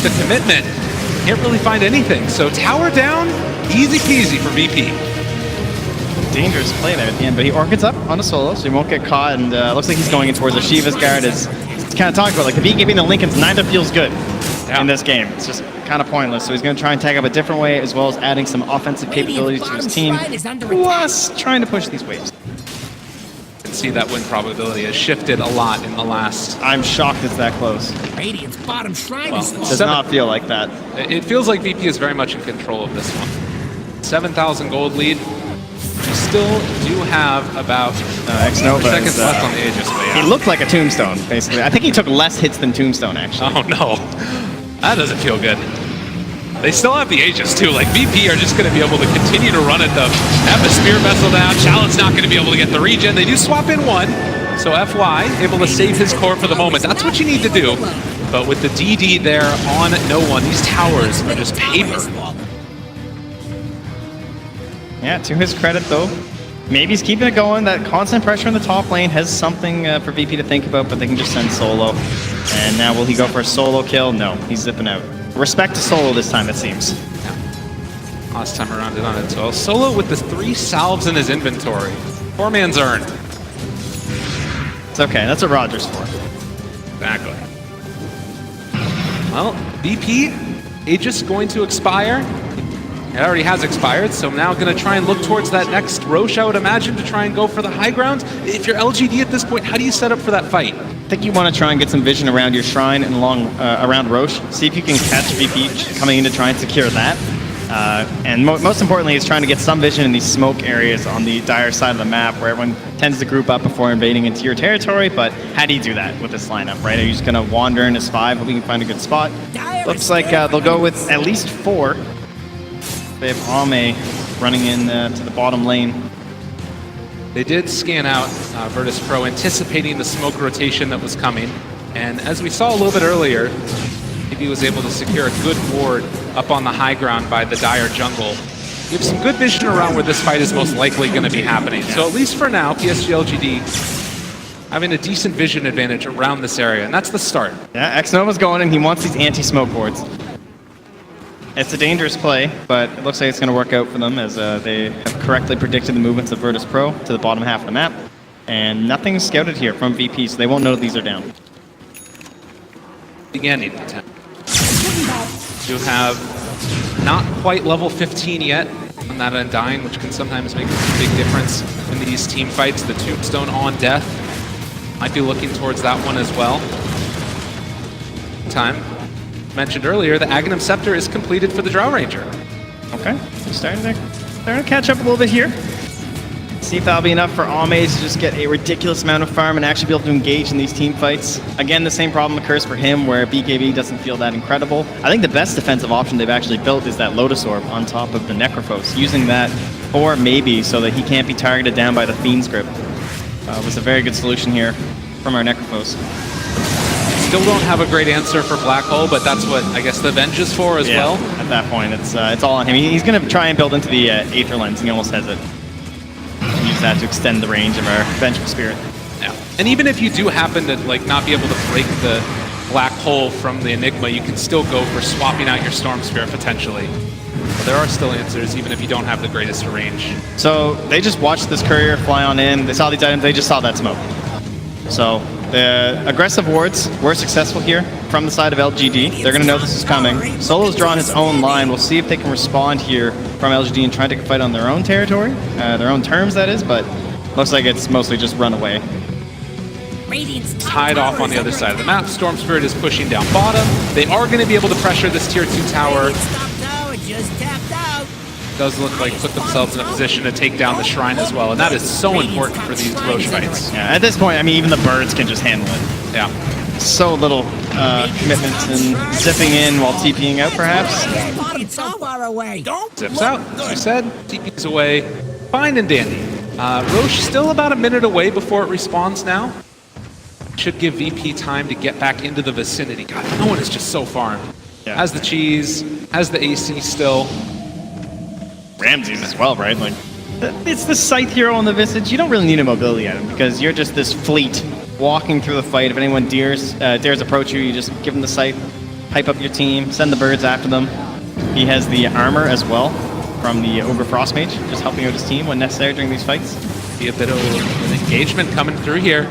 the commitment. Can't really find anything. So tower down, easy peasy for VP. Dangerous play there at the end, but he orchids up on a solo, so he won't get caught, and looks like he's going in towards the Shiva's guard. Is kind of talked about, like the BKB and the Lincolns, neither feels good in this game. It's just kind of pointless, so he's going to try and tag up a different way, as well as adding some offensive capabilities to his team, plus trying to push these waves. You can see that win probability has shifted a lot in the last. I'm shocked it's that close. Radiant's bottom shrine is Does not feel like that. It feels like VP is very much in control of this one. 7,000 gold lead. We still do have about X-Nova seconds left on the Aegis. He looked like a Tombstone, basically. I think he took less hits than Tombstone, actually. Oh no, that doesn't feel good. They still have the Aegis too. Like VP are just going to be able to continue to run at them. Have the Spear Vessel down. Chalice not going to be able to get the regen. They do swap in one. So FY able to save his core for the moment. That's what you need to do. But with the DD there on no one, these towers are just paper. Yeah, to his credit though, maybe he's keeping it going. That constant pressure in the top lane has something for VP to think about, but they can just send solo. And now will he go for a solo kill? No, he's zipping out. Respect to solo this time, it seems. Yeah. Last time around it on it. So solo with the 3 salves in his inventory. Poor man's earned. It's okay, that's what Roger's for. Exactly. Well, VP, Aegis going to expire. It already has expired, so now going to try and look towards that next Roche, I would imagine, to try and go for the high ground. If you're LGD at this point, how do you set up for that fight? I think you want to try and get some vision around your shrine and along around Roche. See if you can catch VP coming in to try and secure that. And most importantly, is trying to get some vision in these smoke areas on the dire side of the map where everyone tends to group up before invading into your territory. But how do you do that with this lineup, right? Are you just going to wander in as 5, hoping you can find a good spot? Looks like they'll go with at least 4. They have Ame running in to the bottom lane. They did scan out Virtus Pro, anticipating the smoke rotation that was coming. And as we saw a little bit earlier, he was able to secure a good ward up on the high ground by the dire jungle. You have some good vision around where this fight is most likely going to be happening. So at least for now, PSG.LGD having a decent vision advantage around this area, and that's the start. Yeah, X-Nova's going, and he wants these anti-smoke wards. It's a dangerous play, but it looks like it's going to work out for them as they have correctly predicted the movements of Virtus Pro to the bottom half of the map. And nothing's scouted here from VP, so they won't know these are down. Beginning attempt. You have not quite level 15 yet on that Undying, which can sometimes make a big difference in these team fights. The Tombstone on death. Might be looking towards that one as well. Time. Mentioned earlier, the Aghanim Scepter is completed for the Drow Ranger. Okay, so starting to catch up a little bit here. See if that'll be enough for Ame to just get a ridiculous amount of farm and actually be able to engage in these team fights. Again, the same problem occurs for him where BKB doesn't feel that incredible. I think the best defensive option they've actually built is that Lotus Orb on top of the Necrophos. Using that, or maybe so that he can't be targeted down by the Fiend's Grip. Was a very good solution here from our Necrophos. Still don't have a great answer for Black Hole, but that's what I guess the Venge is for as well. At that point, it's all on him. He's going to try and build into the Aether Lens. He almost has it. Use that to extend the range of our Vengeful Spirit. Yeah. And even if you do happen to not be able to break the Black Hole from the Enigma, you can still go for swapping out your Storm Spirit potentially. But there are still answers, even if you don't have the greatest range. So they just watched this courier fly on in. They saw these items. They just saw that smoke. So the aggressive wards were successful here from the side of LGD. They're going to know this is coming. Solo's drawn his own line. We'll see if they can respond here from LGD and try to take a fight on their own territory, their own terms, that is, but looks like it's mostly just run away. Tied off on the other side of the map. Storm Spirit is pushing down bottom. They are going to be able to pressure this tier 2 tower. Does look like put themselves in a position to take down the shrine as well, and that is so important for these Roche fights. Yeah, at this point, I mean, even the birds can just handle it. Yeah. So little commitment and zipping in while TPing out, perhaps. Zips out, as we said, TP's away, fine and dandy. Roche still about a minute away before it respawns now. Should give VP time to get back into the vicinity. God, no one is just so farmed. Yeah. has the cheese, has the AC still. Ramses as well, right? Like, it's the Scythe hero on the Visage. You don't really need a mobility item because you're just this fleet walking through the fight. If anyone dares approach you, you just give them the Scythe, pipe up your team, send the birds after them. He has the armor as well from the Ogre Frostmage, just helping out his team when necessary during these fights. Be a bit of an engagement coming through here.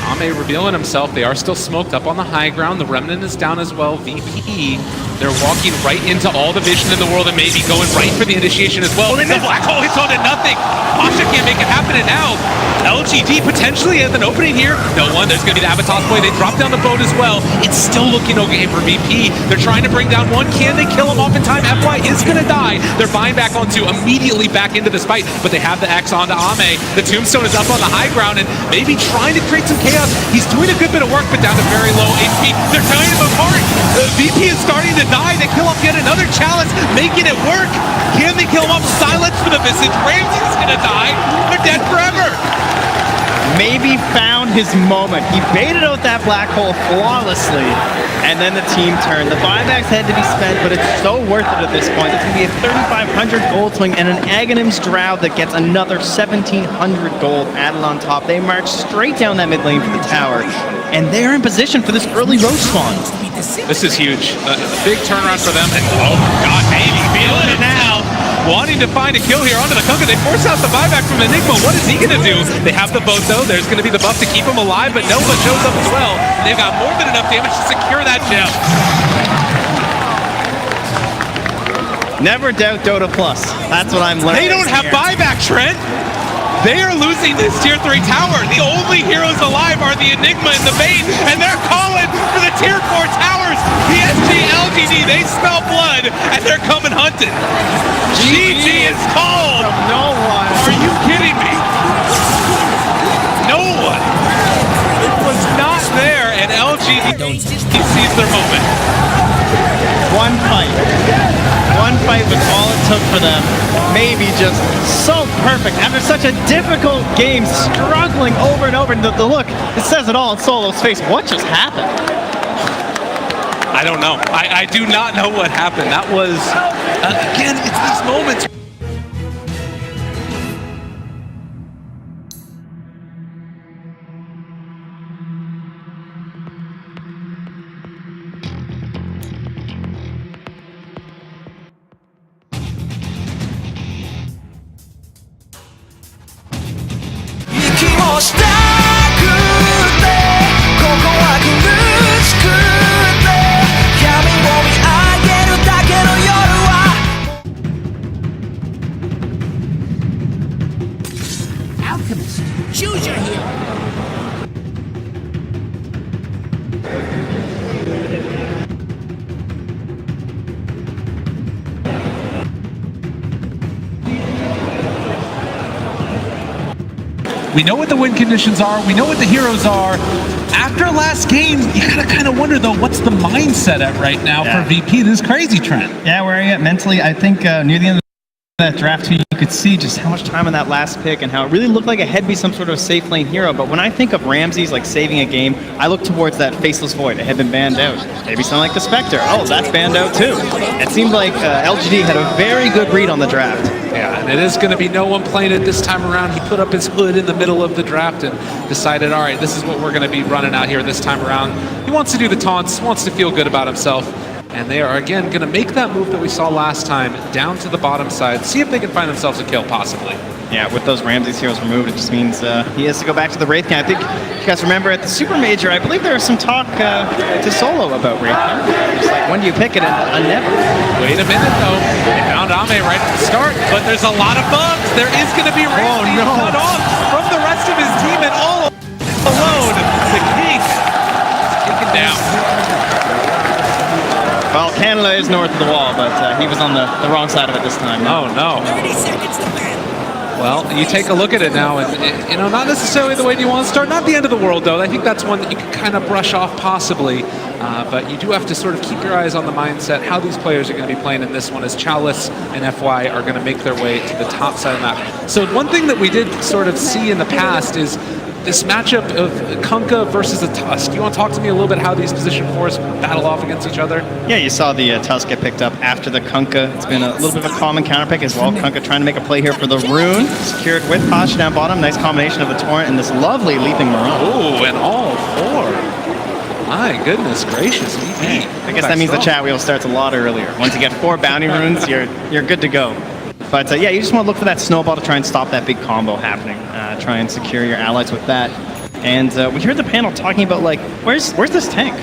Ame revealing himself. They are still smoked up on the high ground. The Remnant is down as well. VP, they're walking right into all the vision in the world and maybe going right for the initiation as well. The black hole hits onto nothing. Pasha can't make it happen, and now LGD potentially has an opening here. No one. There's going to be the Avatos play. They drop down the boat as well. It's still looking okay for VP. They're trying to bring down one. Can they kill him off in time? FY is going to die. They're buying back onto immediately back into this fight, but they have the X onto Ame. The Tombstone is up on the high ground and maybe trying to create some chaos. He's doing a good bit of work, but down to very low HP. They're tearing him apart. VP is starting to die. They kill off yet another challenge, making it work. Can they kill him off? Silence for the Visage. Ramsey's going to die. They're dead forever. Maybe found his moment. He baited out that black hole flawlessly, and then the team turned. The buybacks had to be spent, but it's so worth it at this point. It's going to be a 3,500 gold swing and an Aghanim's Drow that gets another 1,700 gold added on top. They march straight down that mid lane for the tower, and they're in position for this early roast spawn. This is huge. A big turnaround for them. And, oh, God, maybe feeling it now. Wanting to find a kill here onto the Kunkka. They force out the buyback from Enigma. What is he going to do? They have the boat, though. There's going to be the buff to keep him alive, but Nova shows up as well. And they've got more than enough damage to secure that gem. Never doubt Dota Plus. That's what I'm learning. They don't have buyback, Trent. They are losing this tier 3 tower. The only heroes alive are the Enigma and the Bait, and they're calling for the tier 4 towers. PSG.LGD, they smell blood, and they're coming hunting. GG is called. No one. Are you kidding me? No one. It was not there, and LGD sees their moment. One fight. One fight was all it took for them. Maybe just so perfect after such a difficult game, struggling over and over. And the look, it says it all in Solo's face. What just happened? I don't know. I do not know what happened. That was, again, it's these moments. Alchemist, choose your hero. We know what the win conditions are. We know what the heroes are. After last game, you gotta kind of wonder though, what's the mindset at right now for VP? This is crazy, Trent. Yeah, where are you at mentally? I think near the end of that draft too, you could see just how much time on that last pick and how it really looked like it had to be some sort of safe lane hero. But when I think of Ramses like saving a game, I look towards that Faceless Void. It had been banned out. Maybe something like the Spectre. Oh, that's banned out too. It seemed like LGD had a very good read on the draft. Yeah, and it is going to be no one playing it this time around. He put up his hood in the middle of the draft and decided, all right, this is what we're going to be running out here this time around. He wants to do the taunts, wants to feel good about himself. And they are, again, going to make that move that we saw last time down to the bottom side. See if they can find themselves a kill, possibly. Yeah, with those Ramses heroes removed, it just means he has to go back to the Wraith King. I think you guys remember at the Super Major, I believe there was some talk to Solo about Wraith King. Just like, when do you pick it? And never. Wait a minute, though. They found Ame right at the start, but there's a lot of bugs. There is going to be Wraith King cut off from the rest of his team, and all alone, the King is taken down. Well, Canada is north of the wall, but he was on the wrong side of it this time. Oh, no. 30 seconds to battle. Well, you take a look at it now, and you know, not necessarily the way you want to start. Not the end of the world, though. I think that's one that you can kind of brush off, possibly. But you do have to sort of keep your eyes on the mindset, how these players are going to be playing in this one, as Chalice and FY are going to make their way to the top side of the map. So one thing that we did sort of see in the past is this matchup of Kunkka versus the Tusk. You want to talk to me a little bit how these position 4s battle off against each other? Yeah, you saw the Tusk get picked up after the Kunkka. It's been a little bit of a common counterpick as well. Kunkka trying to make a play here for the Rune. Secured with Pasha down bottom. Nice combination of the Torrent and this lovely leaping Marone. Oh, and all 4. My goodness gracious, VP. I guess that means the chat wheel starts a lot earlier. Once you get 4 bounty runes, you're good to go. But yeah, you just want to look for that snowball to try and stop that big combo happening. Try and secure your allies with that. And we heard the panel talking about, like, where's this tank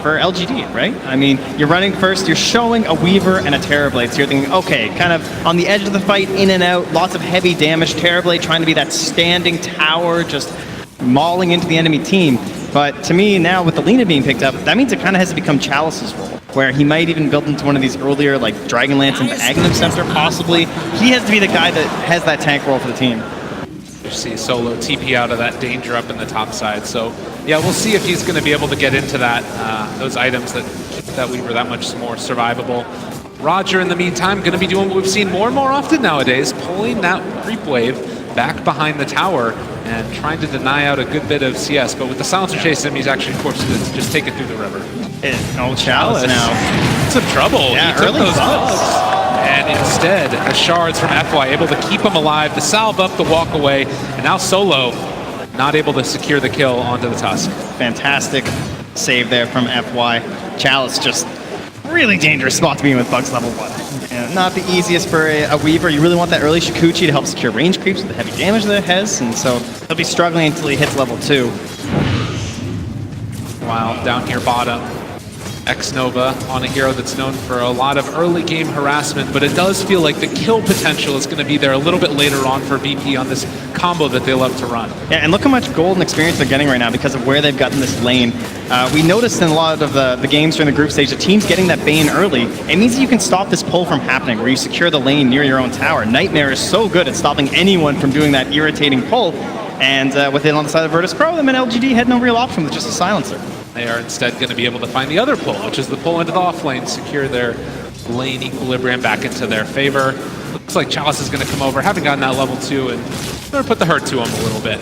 for LGD, right? I mean, you're running first, you're showing a Weaver and a Terrorblade, so you're thinking, okay, kind of on the edge of the fight, in and out, lots of heavy damage. Terrorblade trying to be that standing tower, just mauling into the enemy team. But to me, now with the Lina being picked up, that means it kind of has to become Chalice's role, where he might even build into one of these earlier, like, Dragonlance and Aghanim Scepter, possibly. He has to be the guy that has that tank role for the team. You see Solo TP out of that danger up in the top side. So, yeah, we'll see if he's going to be able to get into that, those items that we were that much more survivable. Roger, in the meantime, going to be doing what we've seen more and more often nowadays, pulling that creep wave back behind the tower and trying to deny out a good bit of CS. But with the Silencer chasing him, he's actually forced to just take it through the river. No Chalice now. Some trouble. Yeah, he took early those bugs. And instead, the shards from FY able to keep him alive, the salve up, the walk away, and now Solo not able to secure the kill onto the Tusk. Fantastic save there from FY. Chalice just really dangerous spot to be in with Bugs level 1. And not the easiest for a Weaver. You really want that early Shikuchi to help secure range creeps with the heavy damage that it has, and so he'll be struggling until he hits level 2. While down here bottom, X-Nova on a hero that's known for a lot of early game harassment, but it does feel like the kill potential is going to be there a little bit later on for VP on this combo that they love to run. Yeah, and look how much gold and experience they're getting right now because of where they've gotten this lane. We noticed in a lot of the games during the group stage, the team's getting that Bane early. It means that you can stop this pull from happening where you secure the lane near your own tower. Nightmare is so good at stopping anyone from doing that irritating pull. And with it on the side of Virtus Pro, them and LGD had no real option with just a silencer. They are instead going to be able to find the other pull, which is the pull into the off lane, secure their lane equilibrium back into their favor. Looks like Chalice is going to come over, having gotten that level 2, and they're going to put the hurt to him a little bit.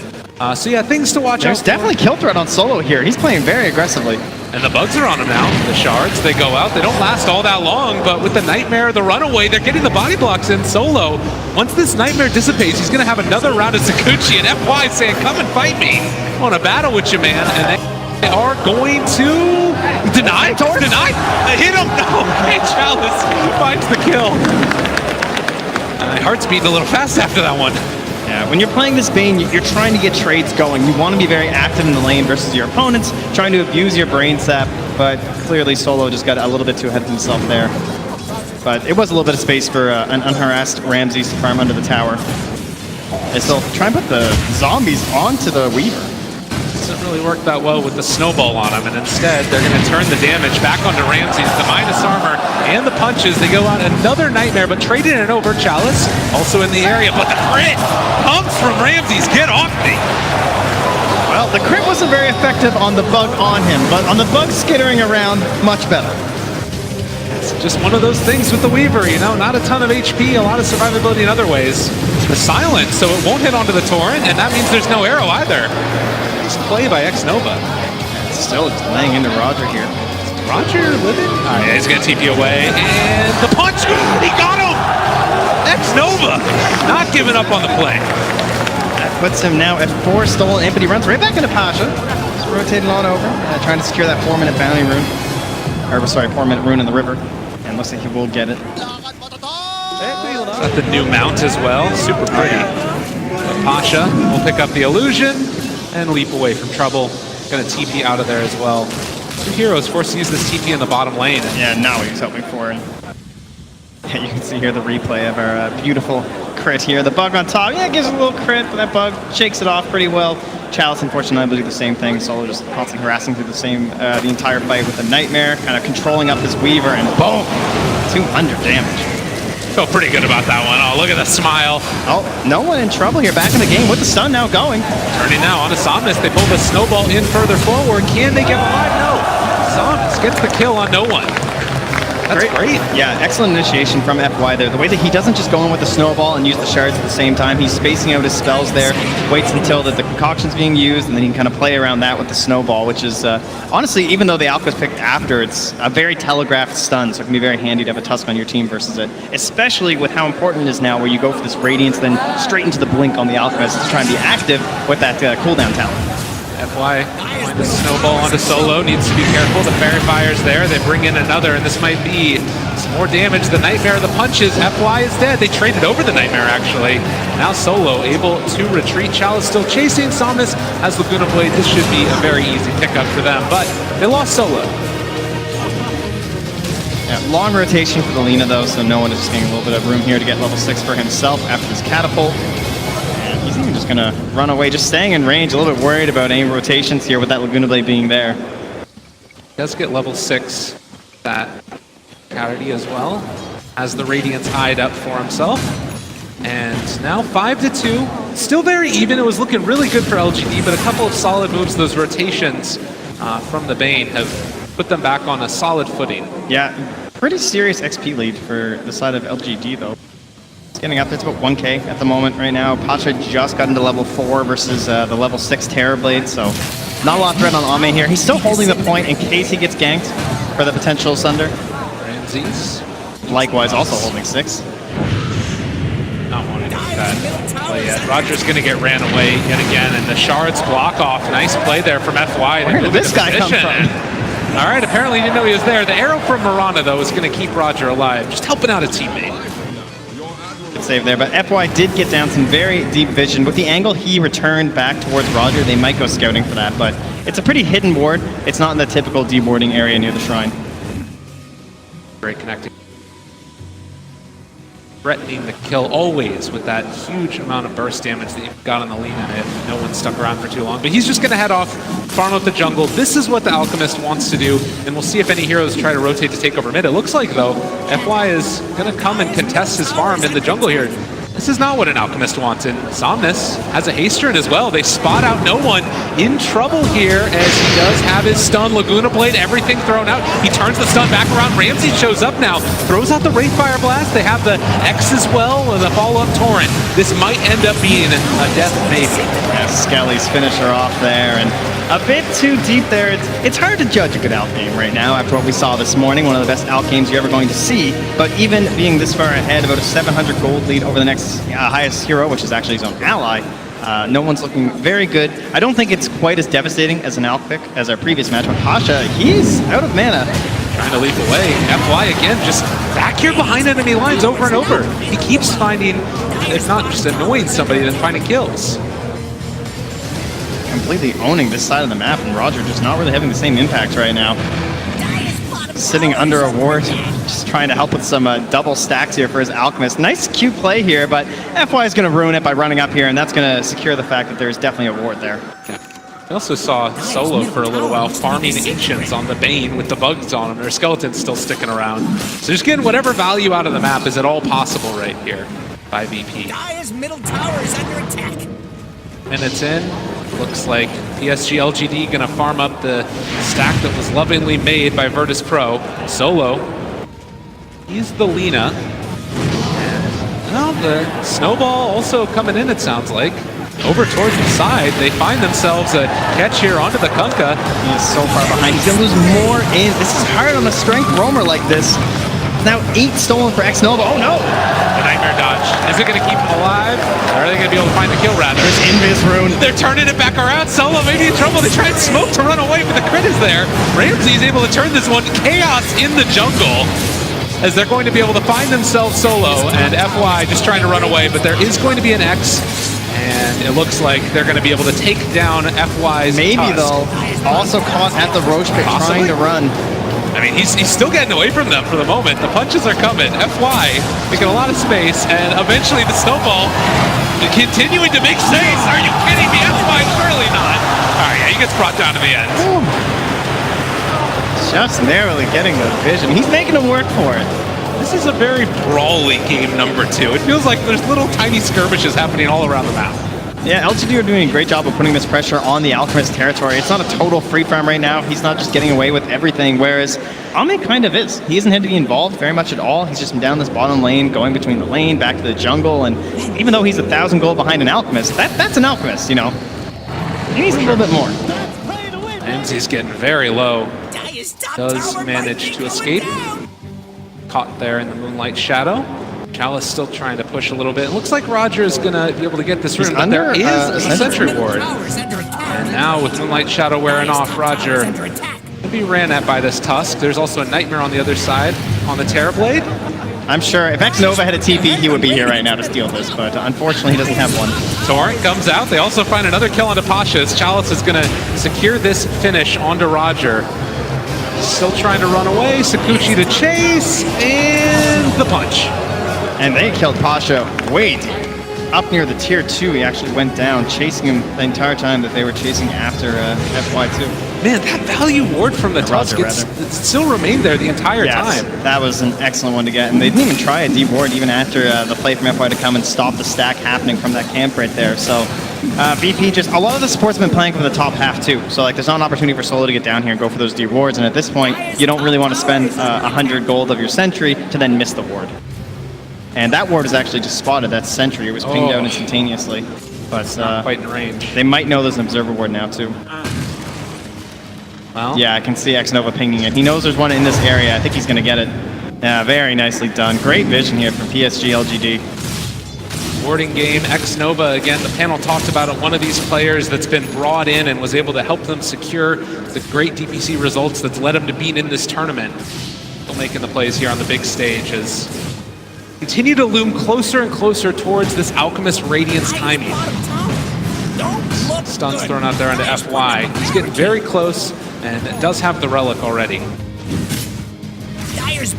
So yeah, things to watch There's out. definitely kill threat on Solo here. He's playing very aggressively. And the bugs are on him now. The shards, they go out. They don't last all that long, but with the Nightmare, the runaway, they're getting the body blocks in. Solo, once this Nightmare dissipates, he's going to have another round of Sakuchi, and FY saying, come and fight me. I want to battle with you, man. And they are going to deny. Deny. Hit him. No. Hey, Chalice finds the kill. My heart's beating a little fast after that one. Yeah, when you're playing this Bane, you're trying to get trades going. You want to be very active in the lane versus your opponents, trying to abuse your brain sap, but clearly Solo just got a little bit too ahead of himself there. But it was a little bit of space for an unharassed Ramses to farm under the tower. They still try and put the zombies onto the Weaver. Doesn't really work that well with the snowball on him, and instead they're going to turn the damage back onto Ramses. The minus armor and the punches, they go out another Nightmare, but trading it over. Chalice also in the area, but the crit comes from Ramses. Get off me! Well, the crit wasn't very effective on the bug on him, but on the bug skittering around, much better. It's just one of those things with the Weaver, you know, not a ton of HP, a lot of survivability in other ways. The silence, so it won't hit onto the Torrent, and that means there's no arrow either. Nice play by X-Nova. Still just laying into Roger here. Roger living? All right, he's going to TP away, and the punch! He got him! X-Nova not giving up on the play. That puts him now at 4 stolen imp, but he runs right back into Pasha. Just rotating on over, trying to secure that 4-minute bounty rune. Or, sorry, 4-minute rune in the river. And looks like he will get it. Got the new mount as well, super pretty. But Pasha will pick up the illusion and leap away from trouble. Gonna TP out of there as well. Two heroes forced to use this TP in the bottom lane. Yeah, now he's hoping for it. Yeah, you can see here the replay of our beautiful crit here. The bug on top, yeah, gives it a little crit, but that bug shakes it off pretty well. Chalice, unfortunately, will do the same thing. Solo just constantly harassing through the entire fight with the Nightmare, kind of controlling up this Weaver, and boom! 200 damage. Felt pretty good about that one. Oh, look at the smile. Oh, no one in trouble here. Back in the game with the stun now going. Turning now on to Somnus. They pull the snowball in further forward. Can they get alive? No. Somnus gets the kill on no one. That's great. Yeah, excellent initiation from FY there. The way that he doesn't just go in with the snowball and use the shards at the same time. He's spacing out his spells there, waits until the concoction's being used, and then he can kind of play around that with the snowball, which is, honestly, even though the Alchemist picked after, it's a very telegraphed stun, so it can be very handy to have a Tusk on your team versus it, especially with how important it is now where you go for this Radiance, then straight into the Blink on the Alchemist to try and be active with that cooldown talent. FY going to snowball onto Solo, needs to be careful. The Fairy Fire's there, they bring in another, and this might be some more damage. The Nightmare of the punches, FY is dead. They traded over the Nightmare, actually. Now Solo able to retreat. Chalice still chasing. Somnus has Laguna Blade. This should be a very easy pickup for them, but they lost Solo. Yeah, long rotation for the Lina, though, so no one is just getting a little bit of room here to get level 6 for himself after this catapult. He's even just gonna run away, just staying in range, a little bit worried about any rotations here with that Laguna Blade being there. Does get level 6, that Coyote as well. Has the Radiance Hide up for himself. And now 5-2, still very even. It was looking really good for LGD, but a couple of solid moves, those rotations from the Bane have put them back on a solid footing. Yeah, pretty serious XP lead for the side of LGD, though. It's getting up there. It's about 1k at the moment right now. Pasha just got into level 4 versus the level 6 Terrorblade, so not a lot of threat on Ame here. He's still holding the point in case he gets ganked for the potential Sunder. Ramses. Likewise, also holding 6. Not wanting to do that play yet. Roger's going to get ran away yet again, and the shards block off. Nice play there from FY. Where did this guy come from? All right, apparently he didn't know he was there. The arrow from Mirana, though, is going to keep Roger alive, just helping out a teammate. Save there, but FY did get down some very deep vision. With the angle he returned back towards Roger, they might go scouting for that, but it's a pretty hidden ward. It's not in the typical deboarding area near the shrine. Great connecting. Threatening the kill always with that huge amount of burst damage that you've got on the Lina if no one's stuck around for too long. But he's just going to head off, farm out the jungle. This is what the Alchemist wants to do, and we'll see if any heroes try to rotate to take over mid. It looks like, though, FY is going to come and contest his farm in the jungle here. This is not what an Alchemist wants, and Somnus has a haster in as well. They spot out no one in trouble here as he does have his stun. Laguna Blade, everything thrown out. He turns the stun back around. Ramsey shows up now, throws out the Wraithfire Blast. They have the X as well, and the follow-up Torrent. This might end up being a death maybe. Yeah, Skelly's finisher off there, and a bit too deep there. It's hard to judge a good Alch game right now after what we saw this morning. One of the best Alch games you're ever going to see. But even being this far ahead, about a 700 gold lead over the next highest hero, which is actually his own ally, no one's looking very good. I don't think it's quite as devastating as an Alch pick as our previous match. But Pasha, he's out of mana. Trying to leap away. FY again, just back here behind enemy lines over and over. He keeps finding, if not just annoying somebody, then finding kills. Completely owning this side of the map, and Roger just not really having the same impact right now. Sitting under a ward, just trying to help with some double stacks here for his Alchemist. Nice cute play here, but FY is going to ruin it by running up here, and that's going to secure the fact that there's definitely a ward there. We also saw Solo for a little while farming Ancients on the Bane with the bugs on them. Their Skeleton's still sticking around. So just getting whatever value out of the map is at all possible right here by VP. Dire's middle tower is under attack. Minutes in. Looks like PSG.LGD gonna farm up the stack that was lovingly made by Virtus Pro. Solo, he's the Lina. And now the Snowball also coming in, it sounds like. Over towards the side, they find themselves a catch here onto the Kunkka. He is so far behind. He's gonna lose more in. This is hard on a strength roamer like this. Now 8 stolen for X-Nova. Oh no! The Nightmare dodge. Is it going to keep him alive? Or are they going to be able to find the kill rather? There's Invis rune. They're turning it back around. Solo maybe in trouble. They try and smoke to run away, but the crit is there. Ramsey's able to turn this one. Chaos in the jungle as they're going to be able to find themselves Solo, and FY just trying to run away, but there is going to be an X, and it looks like they're going to be able to take down FY's Maybe Tusk. though, also caught at the Roche pit trying to run. I mean, he's still getting away from them for the moment. The punches are coming. FY making a lot of space, and eventually the Snowball continuing to make space. Are you kidding me? FY, surely not. All right, yeah, he gets brought down to the end. Just narrowly getting the vision. He's making him work for it. This is a very brawly game number 2. It feels like there's little tiny skirmishes happening all around the map. Yeah, LGD are doing a great job of putting this pressure on the Alchemist territory. It's not a total free farm right now. He's not just getting away with everything, whereas Ame kind of is. He isn't had to be involved very much at all. He's just been down this bottom lane, going between the lane, back to the jungle, and even though he's 1,000 gold behind an Alchemist, that's an Alchemist, you know. He needs a little bit more. Ramsey's getting very low. Does manage to escape. Caught there in the Moonlight Shadow. Chalice still trying to push a little bit. It looks like Roger is going to be able to get this rune, but there is a Sentry Ward. And now with Moonlight Shadow wearing off, Roger will be ran at by this Tusk. There's also a Nightmare on the other side on the Terrorblade. I'm sure if X-Nova had a TP, he would be here right now to steal this, but unfortunately he doesn't have one. Torrent comes out. They also find another kill onto Pasha. Chalice is going to secure this finish onto Roger. Still trying to run away. Sakuchi to chase, and the punch. And they killed Pasha. Wait, up near the tier 2, he actually went down, chasing him the entire time that they were chasing after FY2. Man, that value ward from the Tusk, it still remained there the entire time. That was an excellent one to get, and they didn't even try a deep ward even after the play from FY to come and stop the stack happening from that camp right there. So VP just, a lot of the support's been playing from the top half too, so like there's not an opportunity for Solo to get down here and go for those deep wards, and at this point, you don't really want to spend 100 gold of your sentry to then miss the ward. And that ward is actually just spotted, that sentry, it was pinged out instantaneously. But not quite in range. They might know there's an observer ward now too. Well, yeah, I can see X-Nova pinging it. He knows there's one in this area. I think he's going to get it. Yeah, very nicely done. Great vision here from PSG.LGD. Warding game, X-Nova, again, the panel talked about it, one of these players that's been brought in and was able to help them secure the great DPC results that's led them to being in this tournament. Still making the plays here on the big stage as continue to loom closer and closer towards this Alchemist Radiance timing. Stun's thrown out there into FY. He's getting very close and does have the relic already.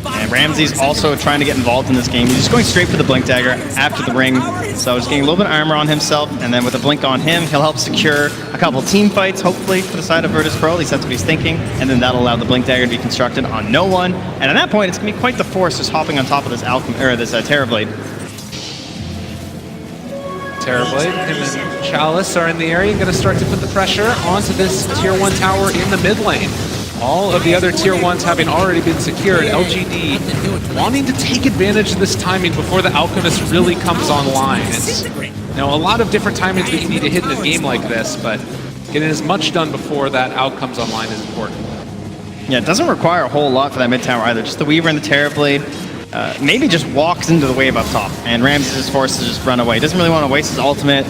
And Ramsey's also trying to get involved in this game. He's just going straight for the Blink Dagger after the ring. So just getting a little bit of armor on himself, and then with a Blink on him, he'll help secure a couple team fights, hopefully, for the side of Virtus Pro. At least that's what he's thinking. And then that'll allow the Blink Dagger to be constructed on no one. And at that point, it's going to be quite the force just hopping on top of this Terrorblade. Terrorblade, him and Chalice are in the area and going to start to put the pressure onto this tier 1 tower in the mid lane. All of the other tier 1s having already been secured. LGD wanting to take advantage of this timing before the Alchemist really comes online. It's, you know, a lot of different timings that you need to hit in a game like this, but getting as much done before that out comes online is important. Yeah, it doesn't require a whole lot for that mid tower either. Just the Weaver and the Terrorblade. Maybe just walks into the wave up top, and Ramsey is forced to just run away. Doesn't really want to waste his ultimate,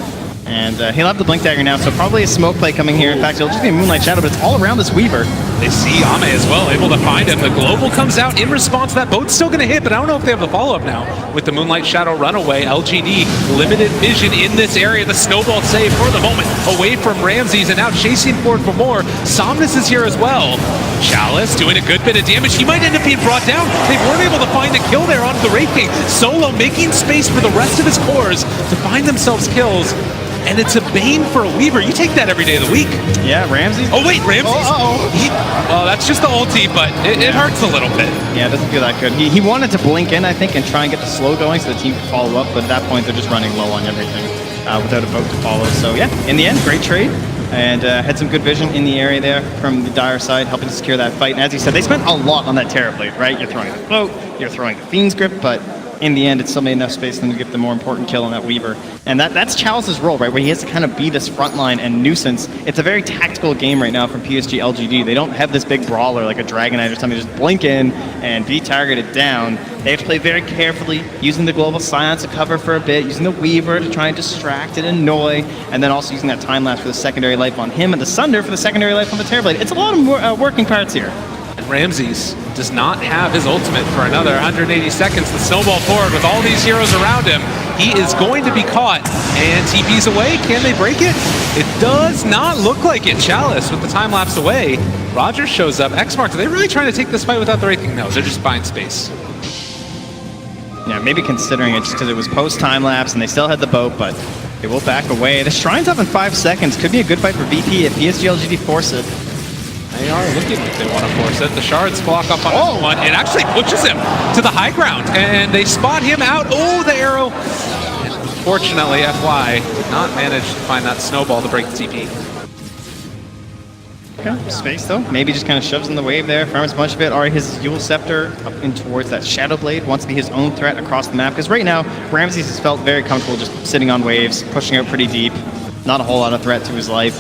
and he'll have the Blink Dagger now, so probably a smoke play coming here. In fact, it'll just be a Moonlight Shadow, but it's all around this Weaver. They see Ame as well, able to find him. The Global comes out in response. That boat's still going to hit, but I don't know if they have the follow-up now. With the Moonlight Shadow runaway, LGD, limited vision in this area. The Snowball save for the moment, away from Ramses, and now chasing forward for more. Somnus is here as well. Chalice doing a good bit of damage. He might end up being brought down. They weren't able to find the kill there onto the Wraith King. Solo making space for the rest of his cores to find themselves kills. And it's a bane for a Weaver. You take that every day of the week. Yeah, Ramsey. Oh, wait, Ramsey. Oh, that's just the ulti, but it hurts a little bit. Yeah, it doesn't feel that good. He wanted to blink in, I think, and try and get the slow going so the team could follow up, but at that point, they're just running low on everything without a boat to follow. So, yeah, in the end, great trade. And had some good vision in the area there from the Dire side, helping to secure that fight. And as you said, they spent a lot on that Terrorblade, right? You're throwing the boat, you're throwing the Fiend's Grip, but in the end, it still made enough space for them to get the more important kill on that Weaver. And that's Chalice's role, right, where he has to kind of be this frontline and nuisance. It's a very tactical game right now from PSG.LGD. They don't have this big brawler like a Dragon Knight or something, just blink in and be targeted down. They have to play very carefully, using the Global Silence to cover for a bit, using the Weaver to try and distract and annoy, and then also using that time lapse for the secondary life on him and the Sunder for the secondary life on the Terrorblade. It's a lot of working parts here. And Ramses does not have his ultimate for another 180 seconds. The snowball forward with all these heroes around him. He is going to be caught, and TP's away. Can they break it? It does not look like it. Chalice with the time lapse away. Roger shows up. Xmark, are they really trying to take this fight without the Wraith King? No, they're just buying space. Yeah, maybe considering it just because it was post-time lapse and they still had the boat, but they will back away. The Shrine's up in 5 seconds. Could be a good fight for VP if PSG.LGD force it. They are looking like they want to force it. The shards block up on this one. It actually pushes him to the high ground, and they spot him out. Oh, the arrow. Unfortunately, FY did not manage to find that snowball to break the TP. Okay, space though. Maybe just kind of shoves in the wave there, farms a bunch of it. Already his Yule Scepter up in towards that Shadow Blade. Wants to be his own threat across the map. Because right now, Ramses has felt very comfortable just sitting on waves, pushing out pretty deep. Not a whole lot of threat to his life.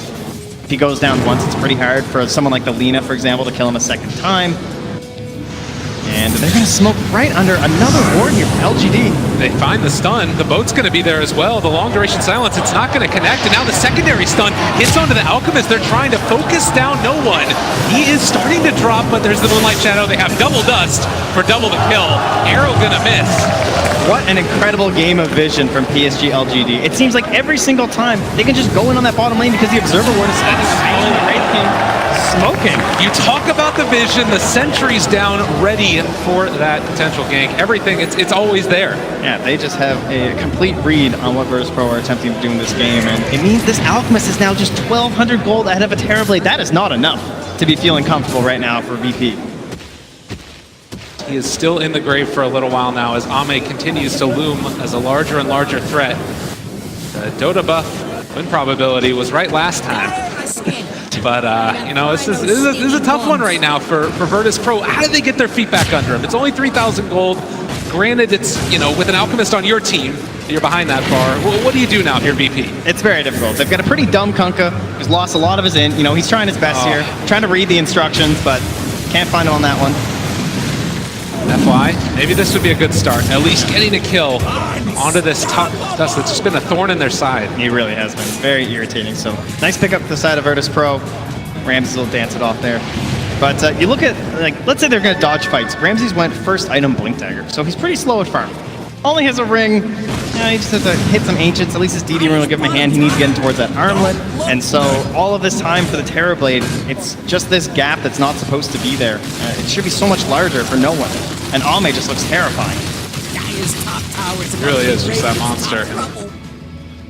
If he goes down once, it's pretty hard for someone like the Lina, for example, to kill him a second time. And they're going to smoke right under another ward here from LGD. They find the stun. The boat's going to be there as well. The long duration silence, it's not going to connect. And now the secondary stun hits onto the Alchemist. They're trying to focus down no one. He is starting to drop, but there's the Moonlight Shadow. They have double dust for double the kill. Arrow going to miss. What an incredible game of vision from PSG.LGD. It seems like every single time they can just go in on that bottom lane because the Observer Ward is standing behind the Wraith King smoking. You talk about the vision, the sentry's down, ready for that potential gank. Everything, it's always there. Yeah, they just have a complete read on what Virtus Pro are attempting to do in this game, and it means this Alchemist is now just 1,200 gold ahead of a Terrorblade. That is not enough to be feeling comfortable right now for VP. He is still in the grave for a little while now as Ame continues to loom as a larger and larger threat. The Dota buff win probability was right last time. But, you know, this is a tough one right now for Virtus Pro. How do they get their feet back under him? It's only 3,000 gold. Granted, it's, you know, with an Alchemist on your team, you're behind that far. Well, what do you do now here, VP? It's very difficult. They've got a pretty dumb Kunkka who's lost a lot of his int. You know, he's trying his best here, trying to read the instructions, but can't find him on that one. FY, maybe this would be a good start. At least getting a kill onto this tough dust that's just been a thorn in their side. He really has been. It's very irritating. So nice pick up the side of Virtus Pro. Ramses will dance it off there. But you look at, like, let's say they're going to dodge fights. Ramses went first item Blink Dagger, so he's pretty slow at farm. Only has a ring. He just has to hit some Ancients. At least his DD ring will give him a hand. He needs to get in towards that armlet. And so all of this time for the Terrorblade, it's just this gap that's not supposed to be there. It should be so much larger for no one. And Ame just looks terrifying. It really is just that monster.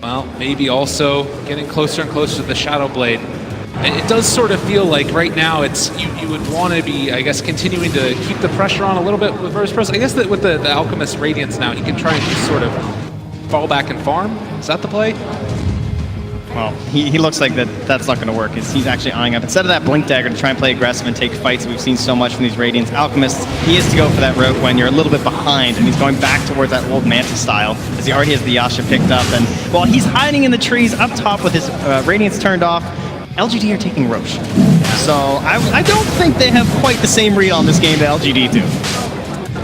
Well, maybe also getting closer and closer to the Shadow Blade. It does sort of feel like right now it's you would want to be, I guess, continuing to keep the pressure on a little bit with Virtus Pro. I guess that with the Alchemist Radiance now, he can try and just sort of fall back and farm. Is that the play? Well, he looks like that's not going to work. He's actually eyeing up. Instead of that Blink Dagger to try and play aggressive and take fights we've seen so much from these Radiants Alchemists, he is to go for that route when you're a little bit behind, and he's going back towards that old Manta style, as he already has the Yasha picked up. And while he's hiding in the trees up top with his Radiance turned off, LGD are taking Roche. So I don't think they have quite the same read on this game that LGD do.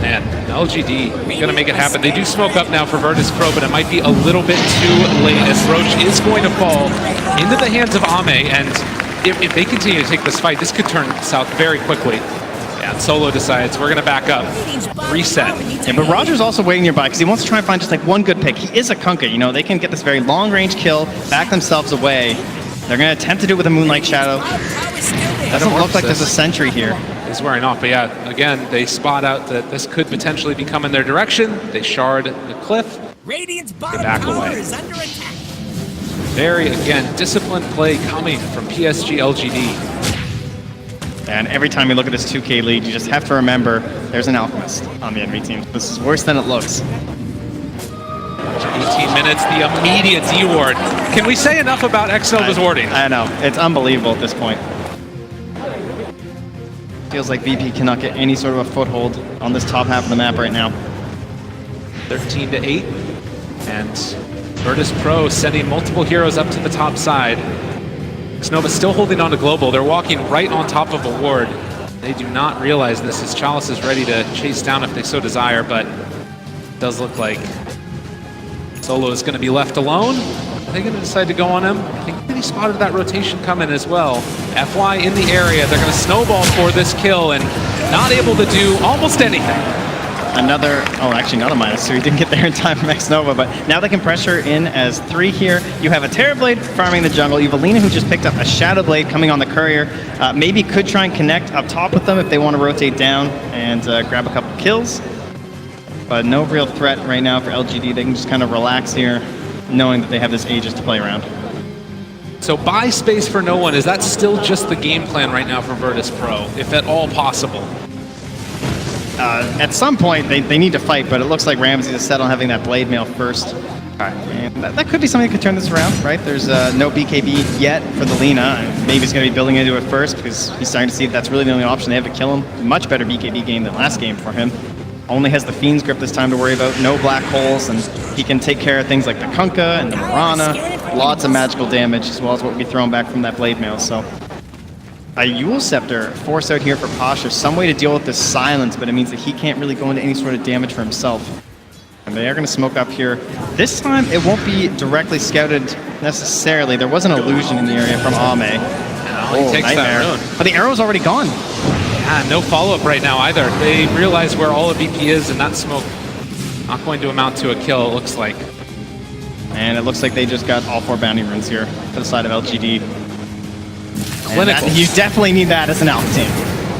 Man, LGD gonna make it happen. They do smoke up now for Virtus Pro, but it might be a little bit too late as Roche is going to fall into the hands of Ame, and if they continue to take this fight, this could turn south very quickly. Yeah, Solo decides we're gonna back up, reset. Yeah, but Roger's also waiting nearby because he wants to try and find just like one good pick. He is a Kunkka, you know, they can get this very long-range kill, back themselves away. They're going to attempt to do it with a Moonlight Shadow. Doesn't look like there's a sentry here. He's wearing off, but yeah, again, they spot out that this could potentially be coming their direction. They shard the cliff. Radiant's They bottom back tower away. is under attack. Very, again, disciplined play coming from PSG.LGD. And every time you look at this 2K lead, you just have to remember there's an Alchemist on the enemy team. This is worse than it looks. 18 minutes, the immediate D ward. Can we say enough about X-Nova's warding? I know. It's unbelievable at this point. Feels like VP cannot get any sort of a foothold on this top half of the map right now. 13-8. And Virtus Pro sending multiple heroes up to the top side. X-Nova still holding on to Global. They're walking right on top of a ward. They do not realize this as Chalice is ready to chase down if they so desire, but it does look like Solo is going to be left alone. Are they going to decide to go on him? I think he spotted that rotation coming as well. FY in the area. They're going to snowball for this kill and not able to do almost anything. Another, oh, actually not a -2. He didn't get there in time from X-Nova, but now they can pressure in as 3 here. You have a Terrorblade farming the jungle. You have a Lina who just picked up a Shadow Blade coming on the courier. Maybe could try and connect up top with them if they want to rotate down and grab a couple kills. But no real threat right now for LGD. They can just kind of relax here, knowing that they have this Aegis to play around. So buy space for no one. Is that still just the game plan right now for Virtus Pro, if at all possible? At some point, they need to fight, but it looks like Ramsey is set on having that blade mail first. And that could be something that could turn this around, right? There's no BKB yet for the Lina. Maybe he's going to be building into it first because he's starting to see that's really the only option they have to kill him. Much better BKB game than last game for him. Only has the Fiend's Grip this time to worry about, no black holes, and he can take care of things like the Kunkka and the Mirana. Lots of magical damage as well as what will be thrown back from that Blade Mail. So a Yule Scepter forced out here for Pasha. Some way to deal with this silence, but it means that he can't really go into any sort of damage for himself. And they are going to smoke up here. This time, it won't be directly scouted necessarily. There was an illusion in the area from Ame. He takes that rune. But the arrow's already gone. Yeah, no follow-up right now either. They realize where all of BP is, and that smoke not going to amount to a kill, it looks like. And it looks like they just got all 4 bounty runes here for the side of LGD. Clinical. You definitely need that as an Alpha team.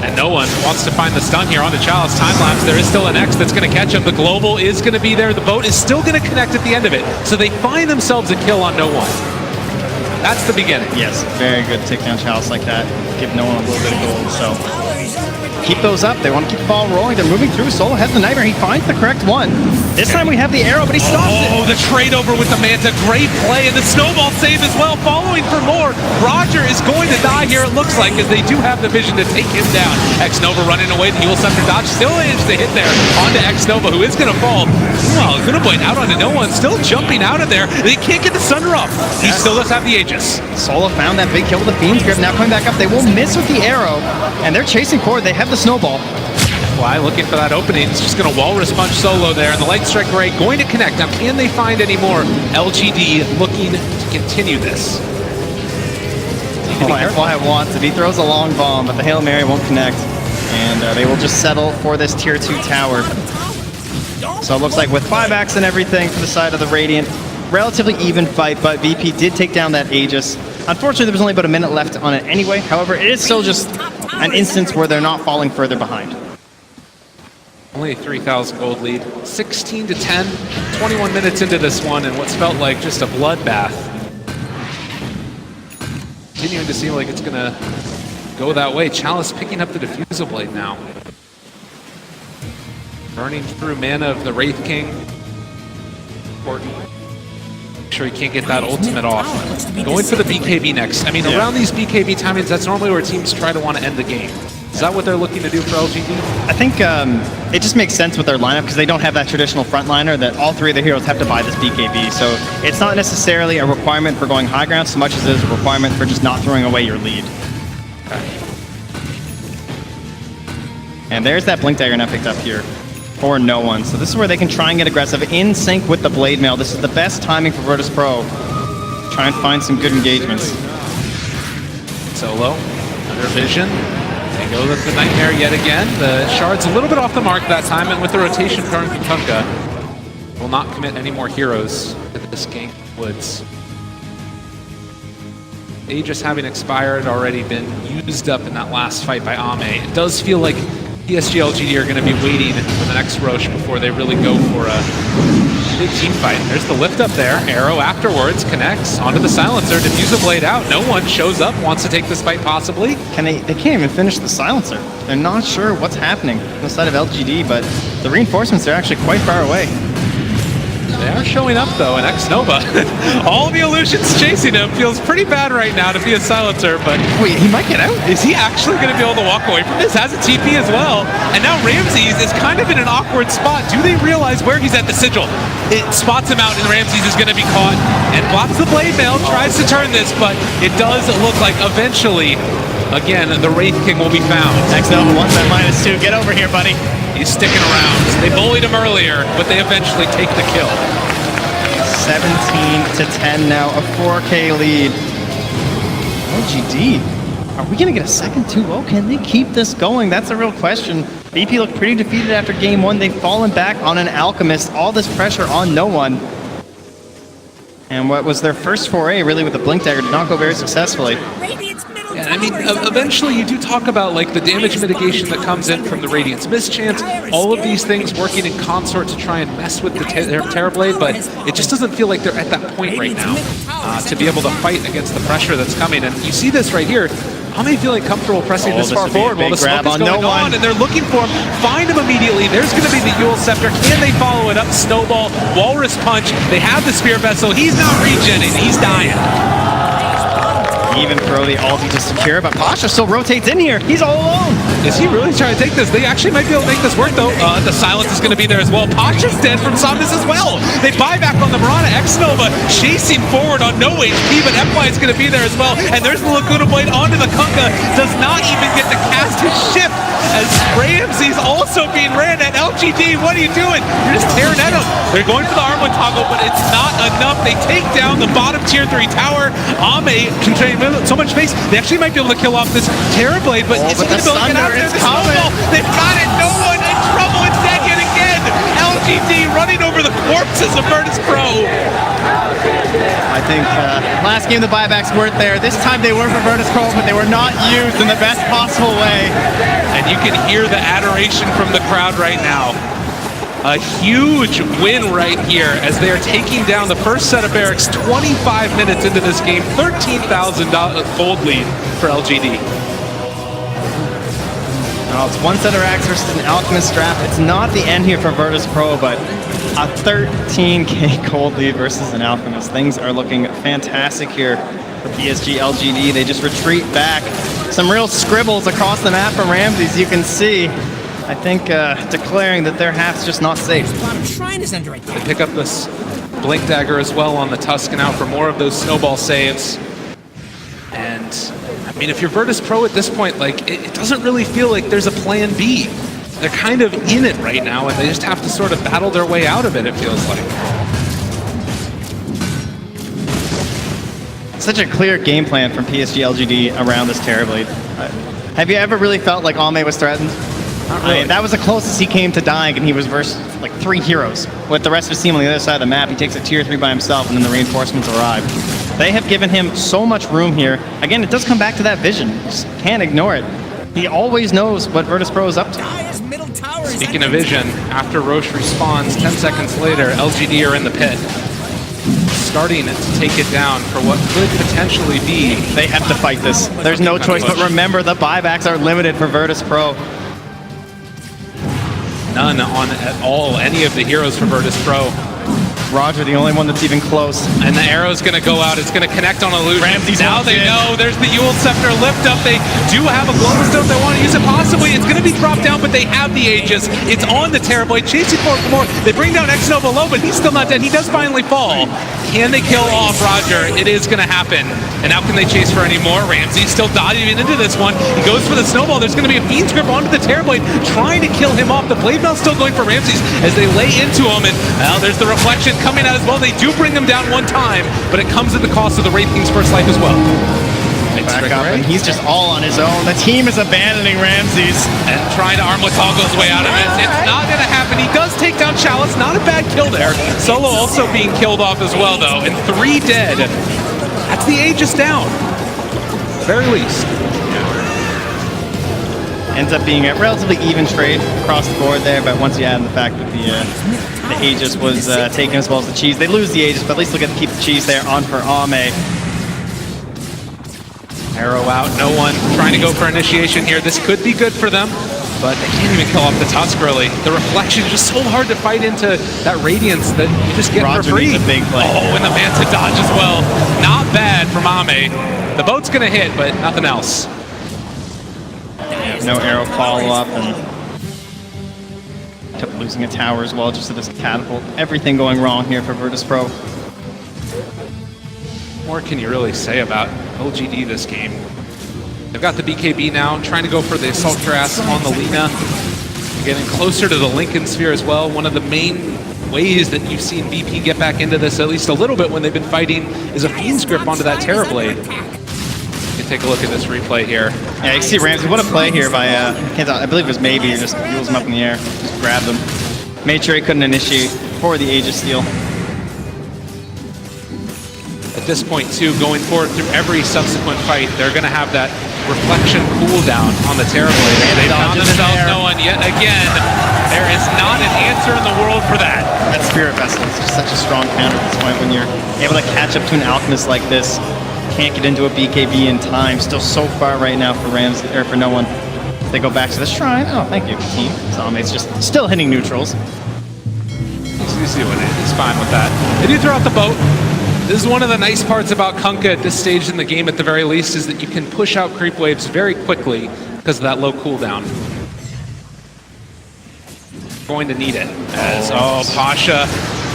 And no one wants to find the stun here onto Chalice. Time-lapse, there is still an X that's going to catch him. The Global is going to be there. The boat is still going to connect at the end of it. So they find themselves a kill on no one. That's the beginning. Yes, very good take down Chalice like that. Give no one a little bit of gold, so keep those up. They want to keep the ball rolling. They're moving through. Solo has the Nightmare. He finds the correct one. This time we have the arrow, but he stops it. Oh, the trade over with the Manta. Great play, and the snowball save as well, following for more. Roger is going to die here, it looks like, as they do have the vision to take him down. X-Nova running away. The Yule Scepter dodge still managed to hit there onto X-Nova, who is going to fall. Well, Gunaboy out onto no one, still jumping out of there. They can't get the Sunder off. He still does have the Aegis. Solo found that big kill with the Fiend's Grip. Now coming back up, they will miss with the arrow, and they're chasing forward. They have the snowball. Fly looking for that opening. It's just going to Walrus Punch Solo there, and the Light Strike Ray going to connect. Now, can they find any more? LGD looking to continue this. Fly wants it. He throws a long bomb, but the Hail Mary won't connect, and they will just settle for this Tier 2 tower. So it looks like with 5-Axe and everything for the side of the Radiant, relatively even fight, but VP did take down that Aegis. Unfortunately, there was only about a minute left on it anyway. However, it is still just an instance where they're not falling further behind. Only a 3,000 gold lead. 16 to 10, 21 minutes into this one, and what's felt like just a bloodbath. Continuing to seem like it's going to go that way. Chalice picking up the Diffusal Blade now. Burning through mana of the Wraith King. Important. Make sure he can't get that ultimate off. Going for the BKB next. I mean, around these BKB timings, that's normally where teams try to want to end the game. Is that what they're looking to do for LGD? I think it just makes sense with their lineup because they don't have that traditional frontliner that all 3 of their heroes have to buy this BKB. So it's not necessarily a requirement for going high ground so much as it is a requirement for just not throwing away your lead. Okay. And there's that Blink Dagger now picked up here for no one. So this is where they can try and get aggressive in sync with the Blade Mail. This is the best timing for Virtus Pro. Try and find some good engagements. Solo, under vision. They go with the Nightmare yet again. The Shard's a little bit off the mark that time, and with the rotation current from Kunkka, will not commit any more heroes to this game Woods. Aegis having expired, already been used up in that last fight by Ame. It does feel like PSG.LGD are going to be waiting for the next Roche before they really go for a big team fight. There's the lift up there. Arrow afterwards connects onto the Silencer. Diffusal Blade out. No one shows up, wants to take this fight possibly. They can't even finish the Silencer. They're not sure what's happening on the side of LGD, but the reinforcements are actually quite far away. They are showing up though, and X-Nova, all the illusions chasing him. Feels pretty bad right now to be a Silencer, but wait, he might get out. Is he actually going to be able to walk away from this? Has a TP as well, and now Ramses is kind of in an awkward spot. Do they realize where he's at? The Sigil? It spots him out, and Ramses is going to be caught, and blocks the Blade Mail, tries to turn this, but it does look like eventually, again, the Wraith King will be found. X-Nova wants that -2. Get over here, buddy. He's sticking around. They bullied him earlier, but they eventually take the kill. 17 to 10 now, a 4K lead. LGD, are we going to get a second 2-0? Can they keep this going? That's a real question. BP looked pretty defeated after game 1. They've fallen back on an Alchemist. All this pressure on no one. And what was their first foray, really, with the Blink Dagger did not go very successfully. Yeah, I mean, eventually you do talk about like the damage mitigation that comes in from the Radiant's Mischance, all of these things working in consort to try and mess with the Terrorblade, but it just doesn't feel like they're at that point right now. to be able to fight against the pressure that's coming. And you see this right here. Ame feeling comfortable pressing this far forward while the smoke is going on, and they're looking for him. Find him immediately. There's going to be the Yule Scepter. Can they follow it up? Snowball, Walrus Punch. They have the Spear Vessel. He's not regenning. He's dying. Even throw the ulti to secure, but Pasha still rotates in here. He's all alone. Is he really trying to take this? They actually might be able to make this work, though. The silence is going to be there as well. Pasha's dead from Somnus as well. They buy back on the Mirana. X-Nova chasing forward on no HP, but FY is going to be there as well. And there's the Laguna Blade onto the Kunkka. Does not even get to cast his shift as Ramsey's also being ran at. LGD, what are you doing? You're just tearing at him. They're going for the arm with toggle, but it's not enough. They take down the bottom tier 3 tower. Ame controlling so much space. They actually might be able to kill off this Terrorblade, but is he going to be able to get out there? The snowball, they've got it. No one in trouble. It's that yet again. LGD running over the corpses of Virtus Pro. I think last game the buybacks weren't there. This time they were for Virtus Pro, but they were not used in the best possible way. And you can hear the adoration from the crowd right now. A huge win right here as they are taking down the first set of barracks 25 minutes into this game. $13,000 gold lead for LGD. Well, it's one set of racks versus an Alchemist draft. It's not the end here for Virtus Pro, but a 13k gold lead versus an Alchemist. Things are looking fantastic here for PSG.LGD. They just retreat back. Some real scribbles across the map from Ramses, you can see. I think declaring that their half's just not safe. Bottom shrine is under attack. They pick up this Blink Dagger as well on the Tuscan out for more of those snowball saves. And I mean, if you're Virtus Pro at this point, like it doesn't really feel like there's a plan B. They're kind of in it right now, and they just have to sort of battle their way out of it, it feels like. Such a clear game plan from PSG.LGD around this Terrorblade. Have you ever really felt like Ame was threatened? Not really. I mean, that was the closest he came to dying, and he was versus like 3 heroes. With the rest of his team on the other side of the map, he takes a tier 3 by himself, and then the reinforcements arrive. They have given him so much room here. Again, it does come back to that vision. Just can't ignore it. He always knows what Virtus Pro is up to. Speaking of vision, after Roche respawns, 10 seconds later, LGD are in the pit. Starting to take it down for what could potentially be. They have to fight this. There's no choice, but remember the buybacks are limited for Virtus Pro. None on at all any of the heroes for Virtus Pro. Roger, the only one that's even close. And the arrow's going to go out. It's going to connect on Illusion. Ramsey's now they know there's the Yule Scepter lift up. They do have a Global Stone. They want to use it possibly. It's going to be dropped down, but they have the Aegis. It's on the Terrorblade. Chasing for more. They bring down X-Nova low, but he's still not dead. He does finally fall. Can they kill off Roger? It is going to happen. And now can they chase for any more? Ramsey still dodging into this one. He goes for the snowball. There's going to be a Fiend's Grip onto the Terrorblade, trying to kill him off. The Blade Mail's still going for Ramses as they lay into him. And now there's the reflection coming out as well. They do bring him down one time, but it comes at the cost of the Wraith King's first life as well. Back up, and he's just all on his own. The team is abandoning Ramses. And trying to arm with Toggle's way out of it. It's not going to happen. He does take down Chalice. Not a bad kill there. Solo also being killed off as well, though. And 3 dead. That's the Aegis down. At the very least. Ends up being a relatively even trade across the board there, but once you add in the fact that the Aegis was taken as well as the cheese, they lose the Aegis, but at least they'll get to keep the cheese there on for Ame. Arrow out, no one trying to go for initiation here. This could be good for them, but they can't even kill off the Tusk early. The reflection is just so hard to fight into that radiance that you just get Roger for free. needs a big play. Oh, and the Manta dodge as well. Not bad from Ame. The boat's gonna hit, but nothing else. No arrow follow-up, and kept losing a tower as well just to this catapult. Everything going wrong here for Virtus Pro. What more can you really say about LGD this game? They've got the BKB now, trying to go for the Assault Cuirass on the Lina. Getting closer to the Lincoln Sphere as well. One of the main ways that you've seen VP get back into this, at least a little bit when they've been fighting, is a Fiend's Grip onto that Terrorblade. You can take a look at this replay here. Yeah, you can see Ramsey. What a play here by, I believe it was Maybe, who just wheels him up in the air. Just grabbed him. Made sure he couldn't initiate for the Aegis steal. At this point, too, going forward through every subsequent fight, they're going to have that reflection cooldown on the Terrorblade. They found themselves no one yet again. There is not an answer in the world for that. That Spirit Vessel is just such a strong counter at this point when you're able to catch up to an Alchemist like this. Can't get into a BKB in time. Still so far right now for Rams, or for no one. They go back to the shrine. Oh, thank you, team. Zombies just still hitting neutrals. He's doing it. He's fine with that. They do throw out the boat. This is one of the nice parts about Kunkka at this stage in the game, at the very least, is that you can push out creep waves very quickly because of that low cooldown. Going to need it. As, Pasha,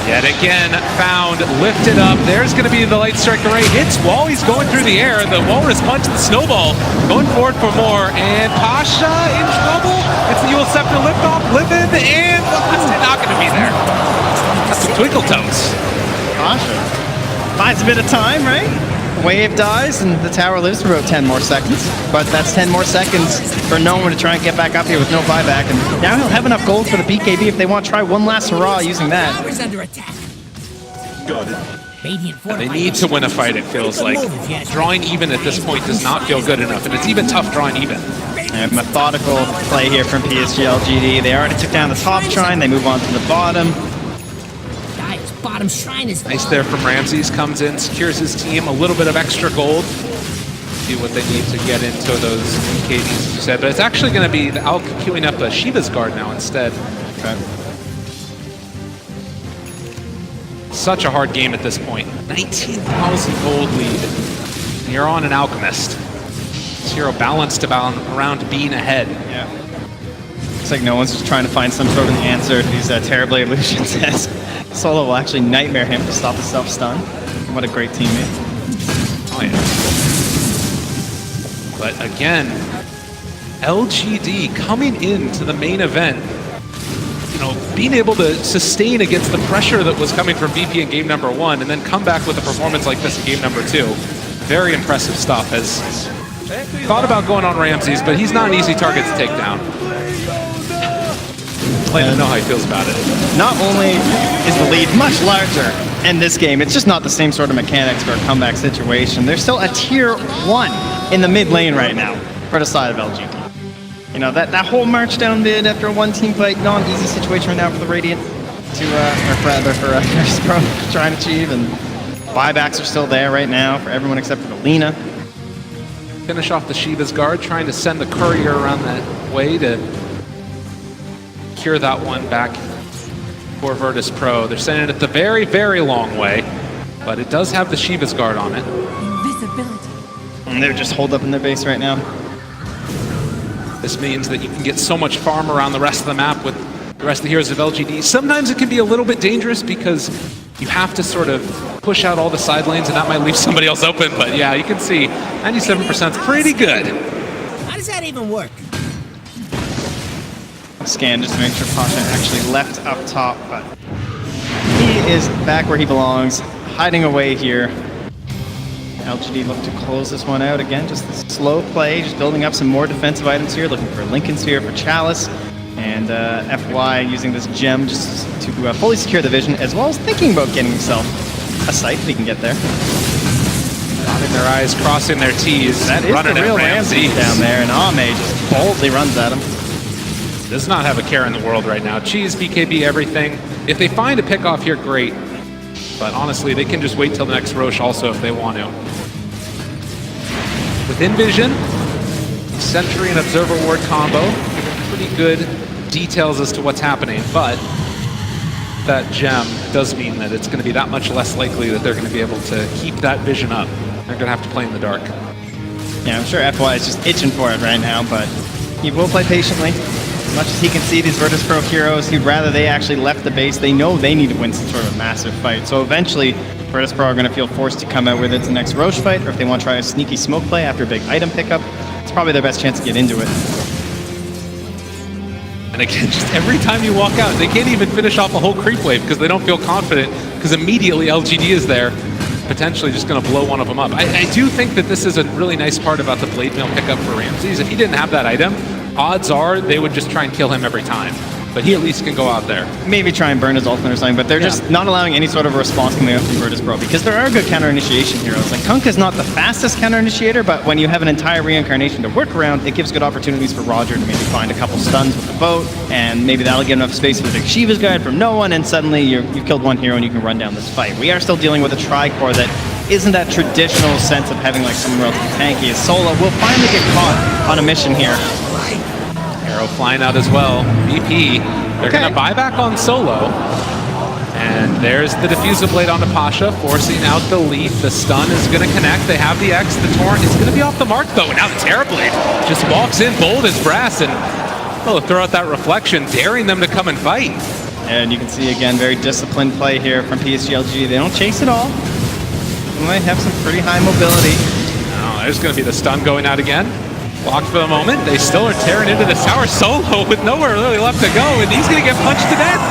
yet again, found, lifted up. There's going to be the Light Strike Array. Hits wall. He's going through the air. The Walrus Punch, the Snowball, going forward for more. And Pasha in trouble. It's the Yule Scepter liftoff, living, and the last hit not going to be there. That's some Twinkle Toes. Pasha buys a bit of time, right? Wave dies and the tower lives for about 10 more seconds. But that's 10 more seconds for no one to try and get back up here with no buyback. And now he'll have enough gold for the BKB if they want to try one last hurrah using that. Tower's under attack. They need to win a fight, it feels like. Drawing even at this point does not feel good enough, and it's even tough drawing even. And methodical play here from PSG.LGD. They already took down the top shrine, they move on to the bottom. Guys, bottom shrine is Nice there from Ramses, comes in, secures his team, a little bit of extra gold. See what they need to get into those BKBs, as you said. But it's actually going to be the Alk queuing up a Shiva's Guard now instead. Okay. Such a hard game at this point. 19,000 gold lead. And you're on an Alchemist. Zero balanced around being ahead. Yeah. Looks like no one's just trying to find some sort of an answer to these Terrorblade illusions. As Solo will actually nightmare him to stop the self-stun. What a great teammate. Oh yeah. But again, LGD coming into the main event, you know, being able to sustain against the pressure that was coming from BP in game number 1 and then come back with a performance like this in game number 2. Very impressive stuff. Has thought about going on Ramses, but he's not an easy target to take down. I don't know how he feels about it. Not only is the lead much larger in this game, it's just not the same sort of mechanics for a comeback situation. There's still a tier 1 in the mid lane right now for the side of LGD. You know, that whole march down mid after a one-team fight, not an easy situation right now for the Radiant to, or rather for Pro to try and achieve, and buybacks are still there right now for everyone except for Lina. Finish off the Shiva's Guard, trying to send the courier around that way to cure that one back for Virtus Pro. They're sending it the very, very long way, but it does have the Shiva's Guard on it. invisibility. And they're just holed up in their base right now. This means that you can get so much farm around the rest of the map with the rest of the heroes of LGD. Sometimes it can be a little bit dangerous because you have to sort of push out all the side lanes and that might leave somebody else open, but yeah, you can see 97% is pretty good. How does that even work? Scan just to make sure Pasha actually left up top, but he is back where he belongs, hiding away here. LGD look to close this one out again, just the slow play, just building up some more defensive items here, looking for Lincoln Sphere for Chalice, and FY using this gem just to fully secure the vision, as well as thinking about getting himself a sight if he can get there. Dotting their I's, crossing their T's, That is running the real at Ramses down there, and Ame just boldly runs at him. Does not have a care in the world right now. Cheese, BKB, everything. If they find a pick off here, great. But honestly, they can just wait till the next Roche also if they want to. Within Vision, Sentry and Observer Ward combo, pretty good details as to what's happening, but that gem does mean that it's going to be that much less likely that they're going to be able to keep that vision up. They're going to have to play in the dark. Yeah, I'm sure FY is just itching for it right now, but he will play patiently. As much as he can see these Virtus Pro heroes, he'd rather they actually left the base. They know they need to win some sort of massive fight. So eventually, Virtus Pro are going to feel forced to come out with it the next Roche fight, or if they want to try a sneaky smoke play after a big item pickup, it's probably their best chance to get into it. And again, just every time you walk out, they can't even finish off a whole creep wave because they don't feel confident, because immediately LGD is there, potentially just going to blow one of them up. I do think that this is a really nice part about the Blade Mail pickup for Ramses. If he didn't have that item, odds are they would just try and kill him every time. but he at least can go out there. Maybe try and burn his ultimate or something, but they're just not allowing any sort of response coming up from Virtus Pro because there are good counter initiation heroes. Like Kunk is not the fastest counter initiator, but when you have an entire reincarnation to work around, it gives good opportunities for Roger to maybe find a couple stuns with the boat, and maybe that'll give enough space for the Shiva's Guide from no one, and suddenly you've killed one hero and you can run down this fight. We are still dealing with a tri-core that isn't that traditional sense of having like someone relatively tanky. As Solo will finally get caught on a mission here. Arrow flying out as well. BP, they're going to buy back on Solo. And there's the Diffusal Blade onto Pasha, forcing out the lead. The stun is going to connect. They have the X. The Torrent is going to be off the mark, though. And now the Terrorblade just walks in bold as brass and will throw out that reflection, daring them to come and fight. And you can see, again, very disciplined play here from PSG.LGD. They don't chase it all. They might have some pretty high mobility. Oh, there's going to be the stun going out again. Blocked for the moment. They still are tearing into this tower. Solo with nowhere really left to go, and he's going to get punched to death.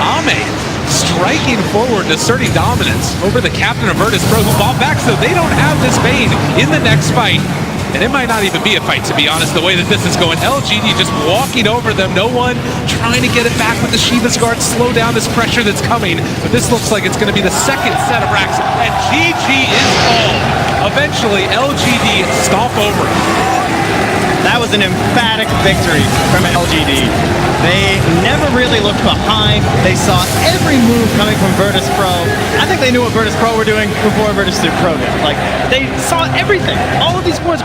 Ame striking forward, asserting dominance over the captain of Virtus Pro, who fought back, so they don't have this Bane in the next fight. And it might not even be a fight, to be honest, the way that this is going. LGD just walking over them. No one trying to get it back with the Shiva's Guard, slow down this pressure that's coming. But this looks like it's going to be the second set of racks. And GG is called. Eventually, LGD stomp over it. That was an emphatic victory from LGD. They never really looked behind. They saw every move coming from Virtus Pro. I think they knew what Virtus Pro were doing before Virtus Pro did. Like, they saw everything. All of these boards